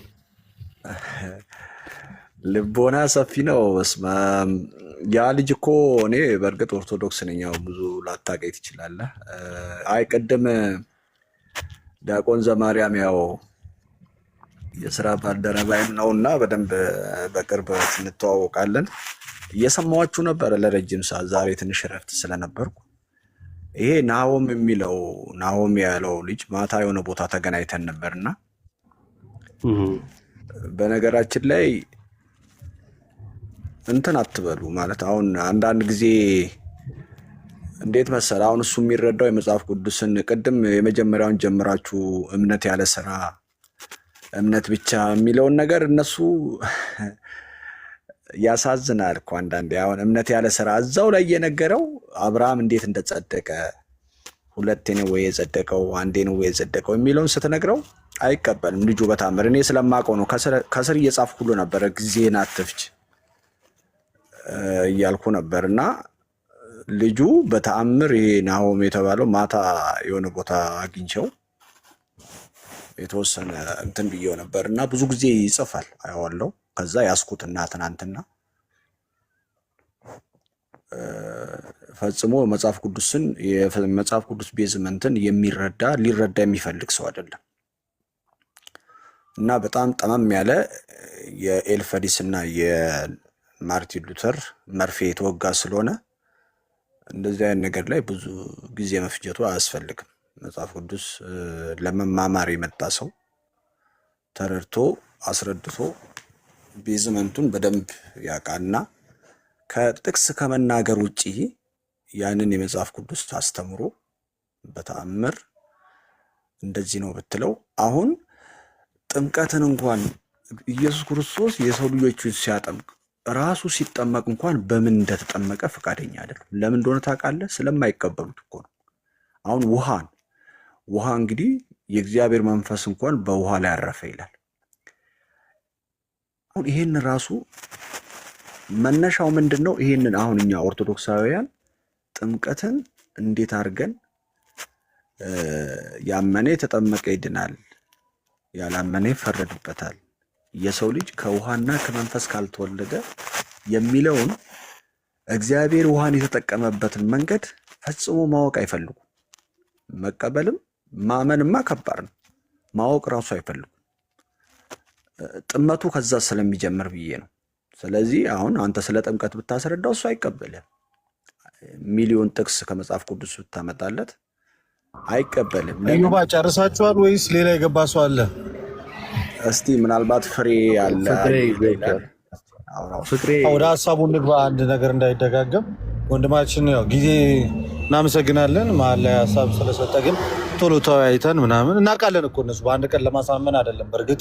ልቦና ሰፊ ነው። በስመ አብ። ያ ልጅ እኮ እኔ በእርግጥ ኦርቶዶክስ ነኝ፣ ያው ብዙ ላታውቀኝ ትችላለህ። አይ ቅድም ዲያቆን ዘማርያም ያው የስራ ባልደረባይም ነውና በደንብ በቅርብ እንተዋወቃለን። እየሰማኋችሁ ነበረ ለረጅም ሰዓት። ዛሬ ትንሽ እረፍት ስለነበርኩ ይሄ ናሆም ያለው ልጅ ማታ የሆነ ቦታ ተገናኝተን ነበርና በነገራችን ላይ እንትን አትበሉ ማለት አሁን አንዳንድ ጊዜ እንዴት መሰለ፣ አሁን እሱ የሚረዳው የመጽሐፍ ቅዱስን ቅድም የመጀመሪያውን ጀምራችሁ እምነት ያለ ስራ እምነት ብቻ የሚለውን ነገር እነሱ ያሳዝናል እኮ አንዳንዴ። አሁን እምነት ያለ ስራ እዛው ላይ የነገረው አብርሃም እንዴት እንደጸደቀ ሁለቴ ነው ወይ የጸደቀው አንዴ ነው ወይ የጸደቀው የሚለውን ስትነግረው አይቀበልም ልጁ በታምር። እኔ ስለማውቀው ነው ከስር እየጻፍኩ ሁሉ ነበረ፣ ጊዜን አትፍጅ እያልኩ ነበርና ልጁ በተአምር ይሄ ናሆም የተባለው ማታ የሆነ ቦታ አግኝቸው የተወሰነ እንትን ብዬው ነበርና ብዙ ጊዜ ይጽፋል አየዋለሁ። ከዛ ያስኩትና ትናንትና ፈጽሞ መጽሐፍ ቅዱስን የመጽሐፍ ቅዱስ ቤዝመንትን ሊረዳ የሚፈልግ ሰው አይደለም እና በጣም ጠመም ያለ የኤልፈዲስ እና የማርቲን ሉተር መርፌ የተወጋ ስለሆነ እንደዚህ አይነት ነገር ላይ ብዙ ጊዜ መፍጀቱ አያስፈልግም። መጽሐፍ ቅዱስ ለመማማር የመጣ ሰው ተረድቶ አስረድቶ ቤዝመንቱን በደንብ ያውቃልና ከጥቅስ ከመናገር ውጪ ያንን የመጽሐፍ ቅዱስ አስተምሮ በተአምር እንደዚህ ነው ብትለው፣ አሁን ጥምቀትን እንኳን ኢየሱስ ክርስቶስ የሰው ልጆችን ሲያጠምቅ ራሱ ሲጠመቅ እንኳን በምን እንደተጠመቀ ፈቃደኛ አይደለም። ለምን እንደሆነ ታውቃለህ? ስለማይቀበሉት እኮ ነው። አሁን ውሃ እንግዲህ የእግዚአብሔር መንፈስ እንኳን በውሃ ላይ አረፈ ይላል። አሁን ይሄን ራሱ መነሻው ምንድን ነው? ይሄንን አሁን እኛ ኦርቶዶክሳውያን ጥምቀትን እንዴት አድርገን ያመነ የተጠመቀ ይድናል፣ ያላመነ ይፈረድበታል፣ የሰው ልጅ ከውሃና ከመንፈስ ካልተወለደ የሚለውን እግዚአብሔር ውሃን የተጠቀመበትን መንገድ ፈጽሞ ማወቅ አይፈልጉም። መቀበልም ማመንማ ከባድ ነው። ማወቅ ራሱ አይፈልጉም። ጥመቱ ከዛ ስለሚጀምር ብዬ ነው። ስለዚህ አሁን አንተ ስለ ጥምቀት ብታስረዳው እሱ አይቀበልም። ሚሊዮን ጥቅስ ከመጽሐፍ ቅዱስ ብታመጣለት አይቀበልም። እዩባ ጨርሳችኋል ወይስ ሌላ የገባ ሰው አለ? እስቲ ምናልባት ፍሬ አለ። ወደ ሀሳቡ እንግባ፣ አንድ ነገር እንዳይደጋገም። ወንድማችን ያው ጊዜ እናመሰግናለን። መሀል ላይ ሀሳብ ስለሰጠ ግን ቶሎ ተወያይተን ምናምን እናውቃለን እኮ እነሱ በአንድ ቀን ለማሳመን አይደለም። በእርግጥ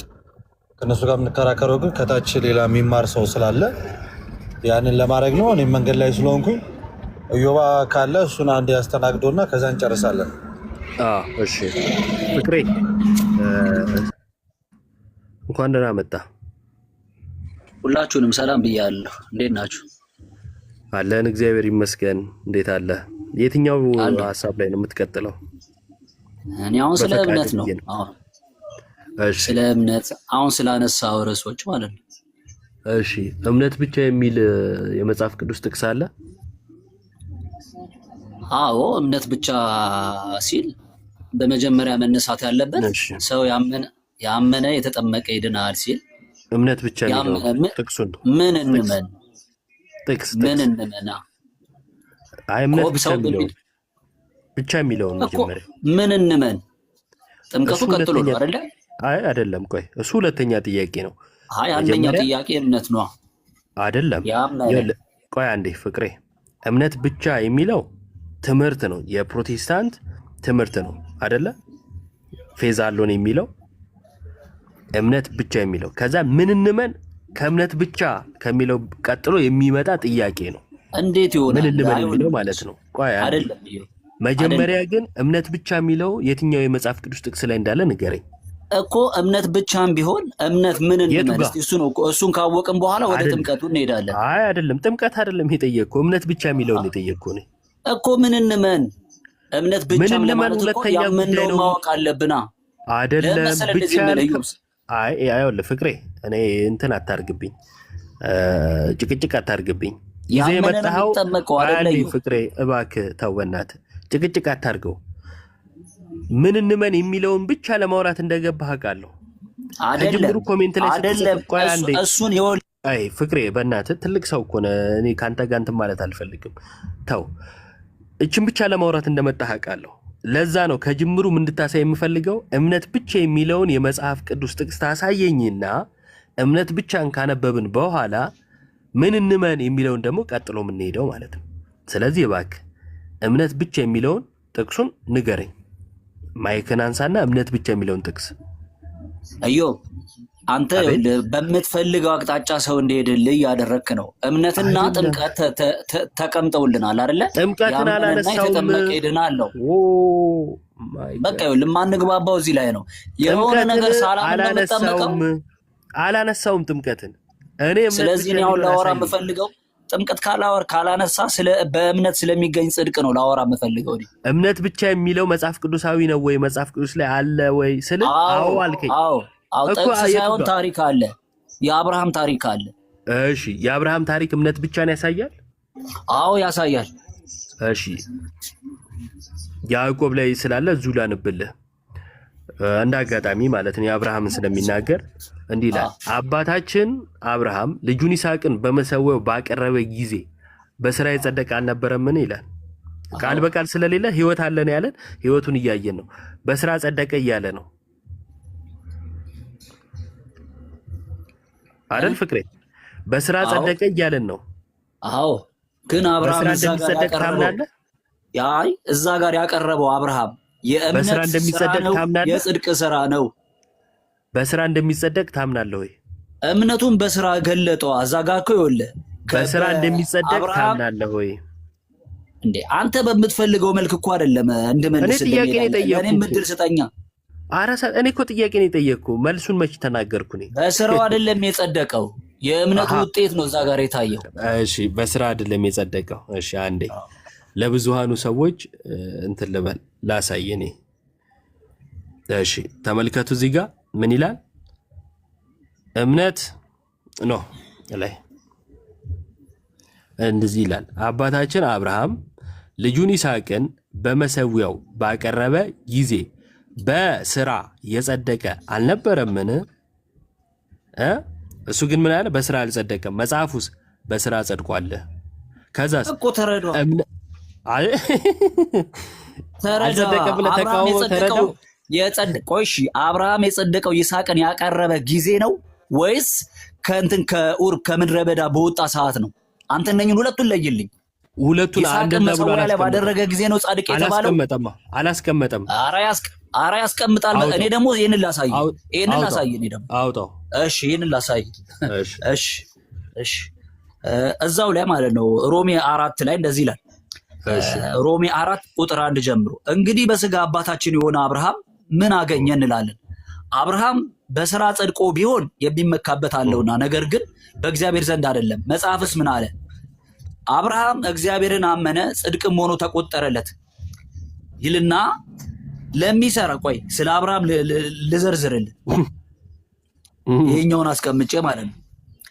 ከእነሱ ጋር የምንከራከረው ግን ከታች ሌላ የሚማር ሰው ስላለ ያንን ለማድረግ ነው። እኔም መንገድ ላይ ስለሆንኩኝ እዮባ ካለ እሱን አንድ ያስተናግዶና ከዛ እንጨርሳለን። እሺ ፍቅሬ እንኳን ደህና መጣ። ሁላችሁንም ሰላም ብያለሁ። እንዴት ናችሁ? አለን እግዚአብሔር ይመስገን። እንዴት አለ? የትኛው ሀሳብ ላይ ነው የምትቀጥለው? እኔ አሁን ስለ እምነት ነው። ስለ እምነት አሁን ስላነሳው ርዕሶች ማለት ነው። እሺ እምነት ብቻ የሚል የመጽሐፍ ቅዱስ ጥቅስ አለ? አዎ እምነት ብቻ ሲል በመጀመሪያ መነሳት ያለበት ሰው ያመነ የተጠመቀ ይድናል ሲል እምነት ብቻ የሚለው ጥቅሱን ምን እንመን? ጥቅስ ምን እንመና? አይ እምነት ብቻ የሚለው ነው መጀመሪያ። ምን እንመን? ጥምቀቱ ቀጥሎ ነው አይደለ? አይ አይደለም፣ ቆይ እሱ ሁለተኛ ጥያቄ ነው። አይ አንደኛው ጥያቄ እምነት ነው አይደለም? ቆይ አንዴ ፍቅሬ፣ እምነት ብቻ የሚለው ትምህርት ነው፣ የፕሮቴስታንት ትምህርት ነው አይደለ? ፌዝ አሎን የሚለው እምነት ብቻ የሚለው ከዛ ምን እንመን ከእምነት ብቻ ከሚለው ቀጥሎ የሚመጣ ጥያቄ ነው። እንዴት ይሆናል? ምን እንመን የሚለው ማለት ነው። ቆይ አይደለም፣ መጀመሪያ ግን እምነት ብቻ የሚለው የትኛው የመጽሐፍ ቅዱስ ጥቅስ ላይ እንዳለ ንገረኝ እኮ። እምነት ብቻም ቢሆን እምነት ምን እንመን? እሱ ነው። እሱን ካወቅን በኋላ ወደ ጥምቀቱ እንሄዳለን። አይ አይደለም፣ ጥምቀት አይደለም የጠየቅኩህ፣ እምነት ብቻ የሚለውን የጠየቅኩህ ነው እኮ። ምን እንመን? እምነት ብቻ ለማለት እኮ ያመንነው ማወቅ አለብና አይደለም ብቻ። አይ አይወለ ፍቅሬ፣ እኔ እንትን አታርግብኝ፣ ጭቅጭቅ አታርግብኝ። ይዘህ የመጣኸው አንዴ ፍቅሬ እባክህ ተው በእናትህ፣ ጭቅጭቅ አታርገው። ምን እንመን የሚለውን ብቻ ለማውራት እንደገባህ አውቃለሁ። ከጅምሩ ኮሜንት ላይ ስትቆይ አንዴ እሱን ይወል። አይ ፍቅሬ በእናትህ ትልቅ ሰው እኮ ነህ። እኔ ካንተ ጋር እንትን ማለት አልፈልግም። ተው፣ እችን ብቻ ለማውራት እንደመጣህ አውቃለሁ። ለዛ ነው ከጅምሩ እንድታሳይ የምፈልገው። እምነት ብቻ የሚለውን የመጽሐፍ ቅዱስ ጥቅስ ታሳየኝና እምነት ብቻን ካነበብን በኋላ ምን እንመን የሚለውን ደግሞ ቀጥሎ የምንሄደው ማለት ነው። ስለዚህ እባክህ እምነት ብቻ የሚለውን ጥቅሱን ንገረኝ። ማይክን አንሳና እምነት ብቻ የሚለውን ጥቅስ። አዮ አንተ በምትፈልገው አቅጣጫ ሰው እንዲሄድልህ እያደረክ ነው። እምነትና ጥምቀት ተቀምጠውልናል አይደለ? ጥምቀትን አላነሳውም። ይድናለሁ። በቃ ይኸውልህ የማንግባባው እዚህ ላይ ነው። የሆነ ነገር አላነሳውም ጥምቀትን እኔ። ስለዚህ ነው ላወራ የምፈልገው። ጥምቀት ካላነሳ በእምነት ስለሚገኝ ጽድቅ ነው ላወራ የምፈልገው። እምነት ብቻ የሚለው መጽሐፍ ቅዱሳዊ ነው ወይ? መጽሐፍ ቅዱስ ላይ አለ ወይ ስል አዎ አልከኝ። አዎ ጥቅስ ሳይሆን ታሪክ አለ። የአብርሃም ታሪክ አለ። እሺ የአብርሃም ታሪክ እምነት ብቻን ያሳያል? አዎ ያሳያል። እሺ ያዕቆብ ላይ ስላለ እዚሁ ላንብልህ እንደ አጋጣሚ ማለት ነው። የአብርሃምን ስለሚናገር እንዲህ ይላል፣ አባታችን አብርሃም ልጁን ይስሐቅን በመሰዊያው ባቀረበ ጊዜ በስራ የጸደቀ አልነበረምን ይላል። ቃል በቃል ስለሌለ ህይወት አለን ያለን ህይወቱን እያየን ነው። በስራ ጸደቀ እያለ ነው አይደል ፍቅሬ? በስራ ጸደቀ እያለን ነው። አዎ ግን አብርሃም እንደሚጸደቅ ታምናለህ? ያይ እዛ ጋር ያቀረበው አብርሃም የእምነት እንደሚጸደቅ ታምናለህ? የጽድቅ ስራ ነው። በስራ እንደሚጸደቅ ታምናለህ ወይ? እምነቱን በስራ ገለጠው። እዛ ጋር እኮ ይኸውልህ በስራ እንደሚጸደቅ ታምናለህ ወይ? እንዴ አንተ በምትፈልገው መልክ እኮ አይደለም እንድመልስ እኔም እድል ስጠኛ። እኔ እኮ ጥያቄ ነው የጠየቅኩ፣ መልሱን መች ተናገርኩ? እኔ በስራው አይደለም የጸደቀው፣ የእምነቱ ውጤት ነው እዛ ጋር የታየው። እሺ በስራ አይደለም የጸደቀው። እሺ አንዴ ለብዙሃኑ ሰዎች እንትን ልበል ላሳይ እኔ። እሺ ተመልከቱ፣ እዚህ ጋር ምን ይላል? እምነት ነው ላይ እንደዚህ ይላል፣ አባታችን አብርሃም ልጁን ይስሐቅን በመሰዊያው ባቀረበ ጊዜ በስራ የጸደቀ አልነበረምን? እሱ ግን ምን አለ? በስራ አልጸደቀም። መጽሐፉስ በስራ ጸድቋል። ከዛስ እኮ ተረዳው አልጸደቀም ብለህ ተቃውሞ ተረዳው። ቆይ አብርሃም የጸደቀው ይስሐቅን ያቀረበ ጊዜ ነው ወይስ ከእንትን ከኡር ከምድረ በዳ በወጣ ሰዓት ነው? አንተ እነኝን ሁለቱን ለይልኝ። ሁለቱን አንድ መሰዊያ ላይ ባደረገ ጊዜ ነው ጻድቅ የተባለው? አላስቀመጠም። ኧረ ያስቀምጣል። እኔ ደግሞ ይሄንን ላሳይ፣ እኔ ደግሞ አውጣው። እሺ ይሄንን ላሳይ። እሺ እዛው ላይ ማለት ነው ሮሜ 4 ላይ እንደዚህ ይላል። ሮሜ 4 ቁጥር 1 ጀምሮ እንግዲህ በስጋ አባታችን የሆነ አብርሃም ምን አገኘ እንላለን? አብርሃም በስራ ጸድቆ ቢሆን የሚመካበት አለውና፣ ነገር ግን በእግዚአብሔር ዘንድ አይደለም። መጽሐፍስ ምን አለ? አብርሃም እግዚአብሔርን አመነ ጽድቅም ሆኖ ተቆጠረለት ይልና ለሚሰራ ቆይ ስለ አብርሃም ልዘርዝርልህ። ይሄኛውን አስቀምጬ ማለት ነው።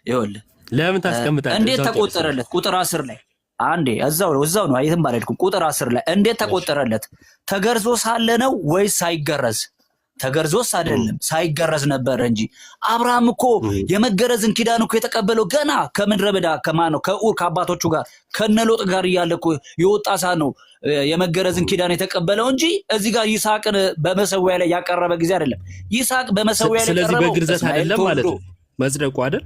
ይኸውልህ ለምን ታስቀምጣለህ? እንዴት ተቆጠረለት? ቁጥር 10 ላይ አንዴ እዛው ነው አይተም ባልልኩም። ቁጥር 10 ላይ እንዴት ተቆጠረለት? ተገርዞ ሳለ ነው ወይስ ሳይገረዝ? ተገርዞስ አይደለም ሳይገረዝ ነበር እንጂ። አብርሃም እኮ የመገረዝን ኪዳን እኮ የተቀበለው ገና ከምድረ በዳ ከማን ነው? ከኡር ከአባቶቹ ጋር ከነሎጥ ጋር እያለ እኮ የወጣ ሳ ነው የመገረዝን ኪዳን የተቀበለው እንጂ እዚህ ጋር ይስሐቅን በመሰዊያ ላይ ያቀረበ ጊዜ አይደለም። ይስሐቅ በመሰዊያ ላይ ስለዚህ በግርዘት አይደለም ማለት ነው መጽደቁ አይደል?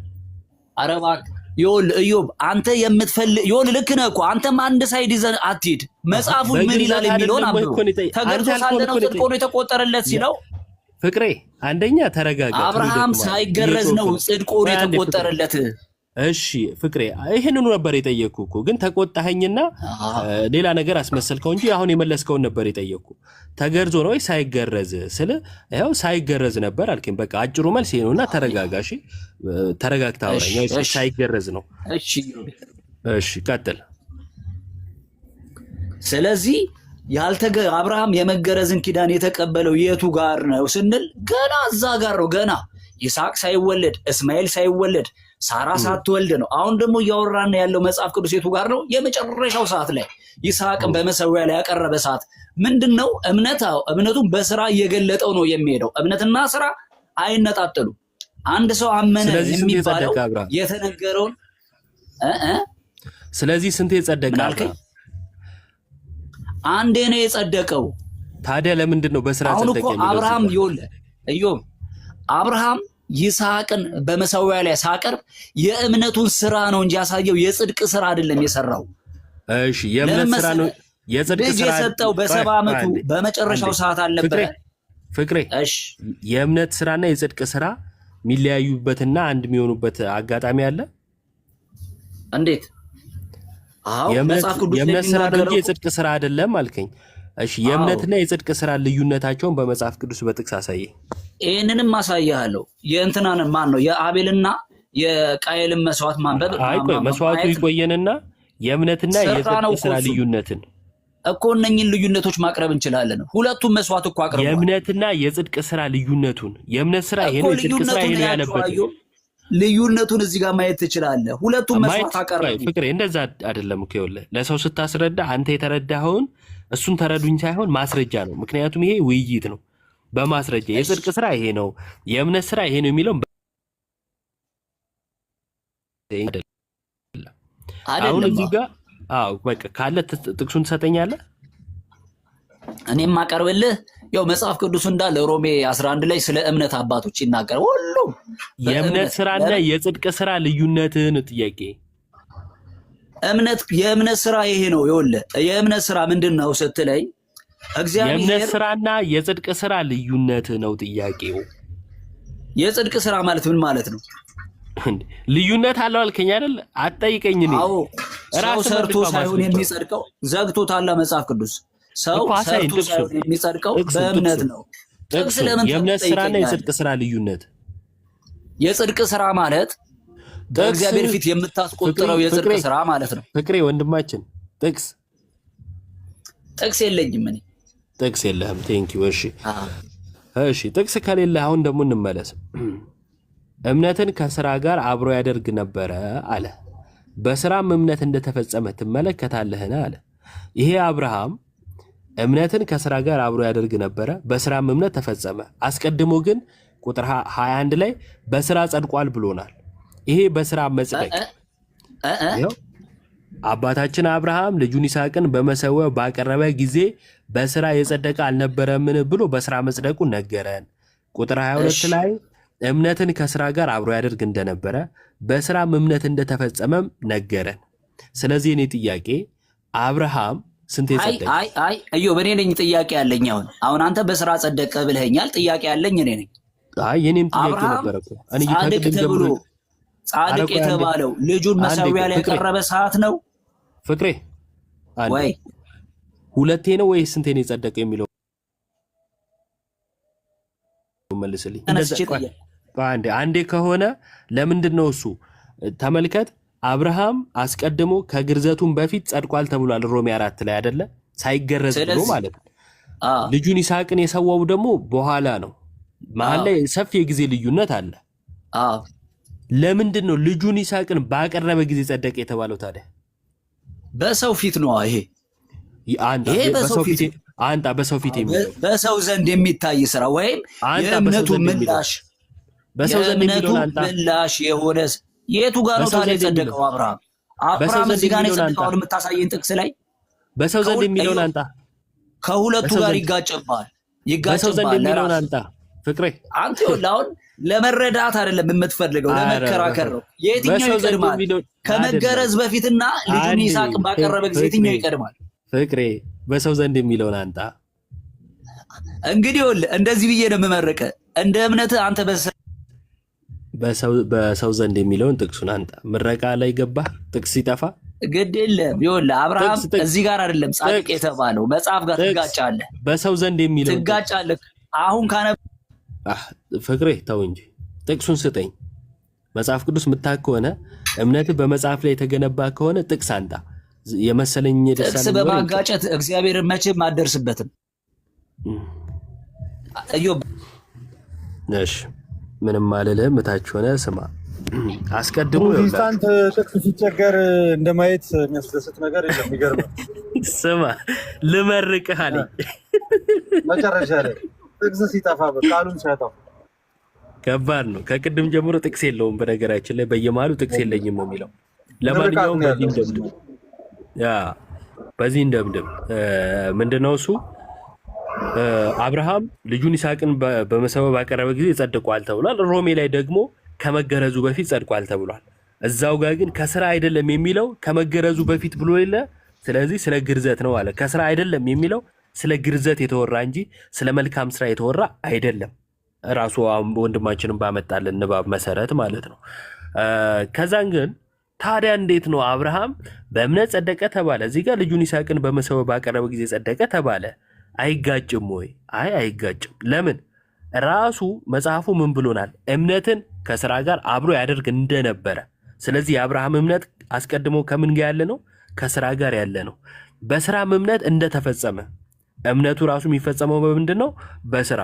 ኧረ እባክህ ይኸውልህ ኢዮብ አንተ የምትፈልግ ይኸውልህ ልክ ነህ እኮ አንተም አንድ ሳይድ ይዘህ አትሂድ። መጽሐፉን ምን ይላል የሚለውን አንብበው። ተገርዞ ሳለ ነው ጽድቅ ሆኖ የተቆጠረለት ሲለው ፍቅሬ አንደኛ ተረጋጋ። አብርሃም ሳይገረዝ ነው ጽድቅ ሆኖ የተቆጠረለት። እሺ ፍቅሬ ይሄንኑ ነበር የጠየቅኩ እኮ ግን ተቆጣኸኝና ሌላ ነገር አስመሰልከው እንጂ አሁን የመለስከውን ነበር የጠየቅኩ። ተገርዞ ነው ወይ ሳይገረዝ ስለ ይኸው ሳይገረዝ ነበር አልከኝ። በቃ አጭሩ መልስ ይሄ ነውና ተረጋጋ። እሺ ተረጋግተህ አውራኝ። ሳይገረዝ ነው። እሺ ቀጥል። ስለዚህ አብርሃም የመገረዝን ኪዳን የተቀበለው የቱ ጋር ነው ስንል ገና እዛ ጋር ነው። ገና ይስሐቅ ሳይወለድ እስማኤል ሳይወለድ ሳራ ሳትወልድ ነው። አሁን ደግሞ እያወራን ያለው መጽሐፍ ቅዱስ የቱ ጋር ነው? የመጨረሻው ሰዓት ላይ ይስሐቅን በመሰዊያ ላይ ያቀረበ ሰዓት ምንድን ነው? እምነቱን በስራ እየገለጠው ነው የሚሄደው። እምነትና ስራ አይነጣጠሉ። አንድ ሰው አመነ የሚባለው የተነገረውን ስለዚህ ስንት የጸደቀ አንዴ ነው የጸደቀው። ታዲያ ለምንድን ነው በስራ ጸደቀ የሚለው? አብርሃም ኢዮብ አብርሃም ይስሐቅን በመሰዊያ ላይ ሳቀርብ የእምነቱን ስራ ነው እንጂ ያሳየው የጽድቅ ስራ አይደለም የሰራው። እሺ የእምነት ስራ ነው የጽድቅ ስራ የሰጠው በ70 ዓመቱ በመጨረሻው ሰዓት አልነበረ? ፍቅሬ እሺ የእምነት ስራና የጽድቅ ስራ የሚለያዩበትና አንድ የሚሆኑበት አጋጣሚ አለ? እንዴት? አዎ የእምነት ስራ ነው እንጂ የጽድቅ ስራ አይደለም አልከኝ። እሺ የእምነትና የጽድቅ ስራ ልዩነታቸውን በመጽሐፍ ቅዱስ በጥቅስ አሳየ። ይሄንንም ማሳያለሁ። የእንትናን ማን ነው የአቤልና የቃየልን መስዋዕት ማንበብ አይቆይ መስዋዕቱ ይቆየንና የእምነትና የጽድቅ ስራ ልዩነትን እኮ እነኝን ልዩነቶች ማቅረብ እንችላለን። ሁለቱም መስዋዕት እኮ አቅርበው የእምነትና የጽድቅ ስራ ልዩነቱን የእምነት ስራ ይሄ ነው፣ የጽድቅ ስራ ይሄ ነው ያለበት ልዩነቱን እዚህ ጋር ማየት ትችላለህ። ሁለቱም መስዋዕት አቀረቡ። ፍቅሬ እንደዛ አይደለም እኮ ይኸውልህ፣ ለሰው ስታስረዳ አንተ የተረዳኸውን እሱን ተረዱኝ ሳይሆን ማስረጃ ነው። ምክንያቱም ይሄ ውይይት ነው። በማስረጃ የጽድቅ ስራ ይሄ ነው፣ የእምነት ስራ ይሄ ነው የሚለው አሁን እዚህ ጋር በቃ ካለ ጥቅሱን ትሰጠኛለህ። እኔም አቀርብልህ ያው መጽሐፍ ቅዱስ እንዳለ ሮሜ 11 ላይ ስለ እምነት አባቶች ይናገራል። ሁሉም የእምነት ስራና የጽድቅ ስራ ልዩነትን ጥያቄ የእምነት ስራ ይሄ ነው። ይኸውልህ የእምነት ስራ ምንድን ነው ስትለኝ እግዚአብሔር የእምነት ስራና የጽድቅ ስራ ልዩነት ነው ጥያቄው። የጽድቅ ስራ ማለት ምን ማለት ነው? ልዩነት አለው አልከኝ አይደል? አትጠይቀኝ። እኔ ሰው ሰርቶ ሳይሆን የሚጸድቀው ዘግቶታል መጽሐፍ ቅዱስ። ሰው ሰርቶ ሳይሆን የሚጸድቀው በእምነት ነው። ጥቅስ ለምን የእምነት ስራና የጽድቅ ስራ ልዩነት? የጽድቅ ስራ ማለት በእግዚአብሔር ፊት የምታስቆጥረው የጽድቅ ስራ ማለት ነው። ፍቅሬ ወንድማችን ጥቅስ የለኝም እኔ። ጥቅስ የለህም? ቴንኪው። እሺ ጥቅስ ከሌለ አሁን ደግሞ እንመለስ። እምነትን ከስራ ጋር አብሮ ያደርግ ነበረ አለ። በስራም እምነት እንደተፈጸመ ትመለከታለህን አለ። ይሄ አብርሃም እምነትን ከስራ ጋር አብሮ ያደርግ ነበረ፣ በስራም እምነት ተፈጸመ። አስቀድሞ ግን ቁጥር 21 ላይ በስራ ጸድቋል ብሎናል። ይሄ በስራ መጽደቅ አባታችን አብርሃም ልጁን ይስሐቅን በመሰዊያው ባቀረበ ጊዜ በስራ የጸደቀ አልነበረምን ብሎ በስራ መጽደቁ ነገረን። ቁጥር 22 ላይ እምነትን ከስራ ጋር አብሮ ያደርግ እንደነበረ በስራም እምነት እንደተፈጸመም ነገረን። ስለዚህ እኔ ጥያቄ አብርሃም ስንት የጸደቀ? አይ እዮብ እኔ ነኝ ጥያቄ ያለኝ። አሁን አንተ በስራ ጸደቀ ብለኸኛል። ጥያቄ ያለኝ እኔ ነኝ። አይ የኔም ጥያቄ ነበር እኮ እኔ ጻድቅ ተብሎ ጻድቅ የተባለው ልጁን መሰዊያ ላይ ያቀረበ ሰዓት ነው ፍቅሬ? ወይ ሁለቴ ነው ወይ ስንቴ ነው የጸደቀ የሚለው መልስልኝ። አንዴ ከሆነ ለምንድን ነው እሱ? ተመልከት፣ አብርሃም አስቀድሞ ከግርዘቱም በፊት ጸድቋል ተብሏል ሮሜ 4 ላይ አይደለ? ሳይገረዝ ብሎ ማለት ነው። ልጁን ይስሐቅን የሰዋው ደግሞ በኋላ ነው። መሀል ላይ ሰፊ የጊዜ ልዩነት አለ። ለምንድን ነው ልጁን ይስሐቅን ባቀረበ ጊዜ ጸደቀ የተባለው ታዲያ? በሰው ፊት ነው። ይሄ በሰው ፊት በሰው ዘንድ የሚታይ ስራ ወይም የእምነቱ ምላሽ ምላሽ የሆነ የቱ ጋር ነው ታዲያ የጸደቀው? አብርሃም እዚህ ጋር የጸደቀውን የምታሳየን ጥቅስ ላይ በሰው ዘንድ የሚለውን አንጣ። ከሁለቱ ጋር ይጋጭባል። በሰው ዘንድ የሚለውን አንጣ ፍቅሬ። አንተ አሁን ለመረዳት አይደለም የምትፈልገው፣ ለመከራከር ነው። የትኛው ይቀድማል? ከመገረዝ በፊትና ልጁን ይስሐቅን ባቀረበ ጊዜ የትኛው ይቀድማል? ፍቅሬ በሰው ዘንድ የሚለውን አንጣ። እንግዲህ እንደዚህ ብዬ ነው የምመርቅህ። እንደ እምነትህ አንተ በሰው ዘንድ የሚለውን ጥቅሱን አንጣ። ምረቃ ላይ ገባህ ጥቅስ ሲጠፋ ግድ የለም። ይኸውልህ አብርሃም እዚህ ጋር አይደለም ጻድቅ የተባለው መጽሐፍ ጋር ትጋጫለህ። በሰው ዘንድ የሚለው ትጋጫለህ። አሁን ፍቅሬ ተው እንጂ ጥቅሱን ስጠኝ። መጽሐፍ ቅዱስ ምታክ ከሆነ እምነትህ በመጽሐፍ ላይ የተገነባ ከሆነ ጥቅስ አንጣ። የመሰለኝ ጥቅስ በማጋጨት እግዚአብሔርን መቼም አትደርስበትም። እሺ ምንም አልልህም። እታች ሆነ ስማ። አስቀድሞ ፕሮቴስታንት ጥቅስ ሲቸገር እንደማየት የሚያስደስት ነገር የለም። ይገርማል። ስማ ልመርቅህ አለኝ መጨረሻ ላይ ጥቅስ ሲጠፋ ቃሉን ሲያጠፋ ከባድ ነው። ከቅድም ጀምሮ ጥቅስ የለውም። በነገራችን ላይ በየመሃሉ ጥቅስ የለኝም ነው የሚለው። ለማንኛውም በዚህ እንደምድም ምንድነው እሱ አብርሃም ልጁን ይስሐቅን በመሰዊያ ባቀረበ ጊዜ ጸድቋል ተብሏል። ሮሜ ላይ ደግሞ ከመገረዙ በፊት ጸድቋል ተብሏል። እዛው ጋር ግን ከስራ አይደለም የሚለው ከመገረዙ በፊት ብሎ የለ። ስለዚህ ስለ ግርዘት ነው አለ። ከስራ አይደለም የሚለው ስለ ግርዘት የተወራ እንጂ ስለ መልካም ስራ የተወራ አይደለም። ራሱ ወንድማችንን ባመጣልን ንባብ መሰረት ማለት ነው። ከዛን ግን ታዲያ እንዴት ነው አብርሃም በእምነት ጸደቀ ተባለ? እዚህ ጋር ልጁን ይስሐቅን በመሰዊያ ባቀረበ ጊዜ ጸደቀ ተባለ። አይጋጭም ወይ? አይጋጭም። ለምን? ራሱ መጽሐፉ ምን ብሎናል? እምነትን ከስራ ጋር አብሮ ያደርግ እንደነበረ። ስለዚህ የአብርሃም እምነት አስቀድሞ ከምን ጋር ያለ ነው? ከስራ ጋር ያለ ነው። በስራም እምነት እንደተፈጸመ። እምነቱ ራሱ የሚፈጸመው በምንድን ነው? በስራ።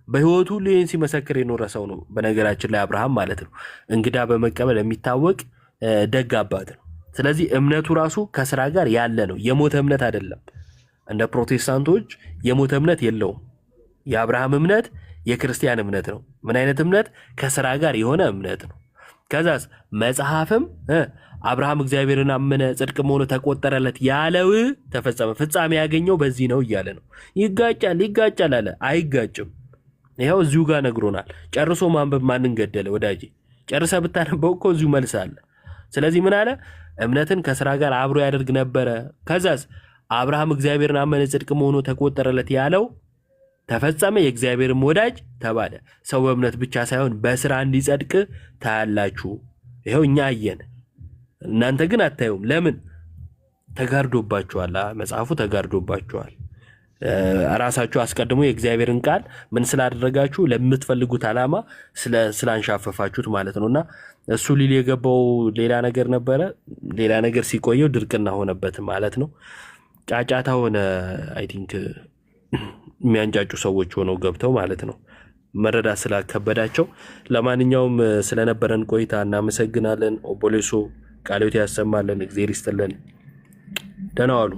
በህይወቱ ሁሉ ይህን ሲመሰክር የኖረ ሰው ነው። በነገራችን ላይ አብርሃም ማለት ነው እንግዳ በመቀበል የሚታወቅ ደግ አባት ነው። ስለዚህ እምነቱ ራሱ ከስራ ጋር ያለ ነው። የሞተ እምነት አይደለም። እንደ ፕሮቴስታንቶች የሞተ እምነት የለውም። የአብርሃም እምነት የክርስቲያን እምነት ነው። ምን አይነት እምነት? ከስራ ጋር የሆነ እምነት ነው። ከዛስ መጽሐፍም አብርሃም እግዚአብሔርን አመነ ጽድቅ መሆኑ ተቆጠረለት ያለው ተፈጸመ፣ ፍጻሜ ያገኘው በዚህ ነው እያለ ነው። ይጋጫል አለ። አይጋጭም። ይኸው እዚሁ ጋር ነግሮናል። ጨርሶ ማንበብ ማንን ገደለ ወዳጄ? ጨርሰ ብታነበው እኮ እዚሁ መልስ አለ። ስለዚህ ምን አለ? እምነትን ከስራ ጋር አብሮ ያደርግ ነበረ። ከዛስ አብርሃም እግዚአብሔርን አመነ ጽድቅ መሆኑ ተቆጠረለት ያለው ተፈጸመ፣ የእግዚአብሔርም ወዳጅ ተባለ። ሰው በእምነት ብቻ ሳይሆን በስራ እንዲጸድቅ ታያላችሁ። ይኸው እኛ አየን፣ እናንተ ግን አታዩም። ለምን? ተጋርዶባችኋል። መጽሐፉ ተጋርዶባችኋል። ራሳችሁ አስቀድሞ የእግዚአብሔርን ቃል ምን ስላደረጋችሁ ለምትፈልጉት ዓላማ ስላንሻፈፋችሁት ማለት ነው። እና እሱ ሊል የገባው ሌላ ነገር ነበረ። ሌላ ነገር ሲቆየው ድርቅና ሆነበት ማለት ነው። ጫጫታ ሆነ። አይ ቲንክ የሚያንጫጩ ሰዎች ሆነው ገብተው ማለት ነው፣ መረዳት ስላከበዳቸው። ለማንኛውም ስለነበረን ቆይታ እናመሰግናለን። ኦቦሌሶ ቃልዮት ያሰማለን። እግዚአብሔር ይስጥልን። ደህና ዋሉ።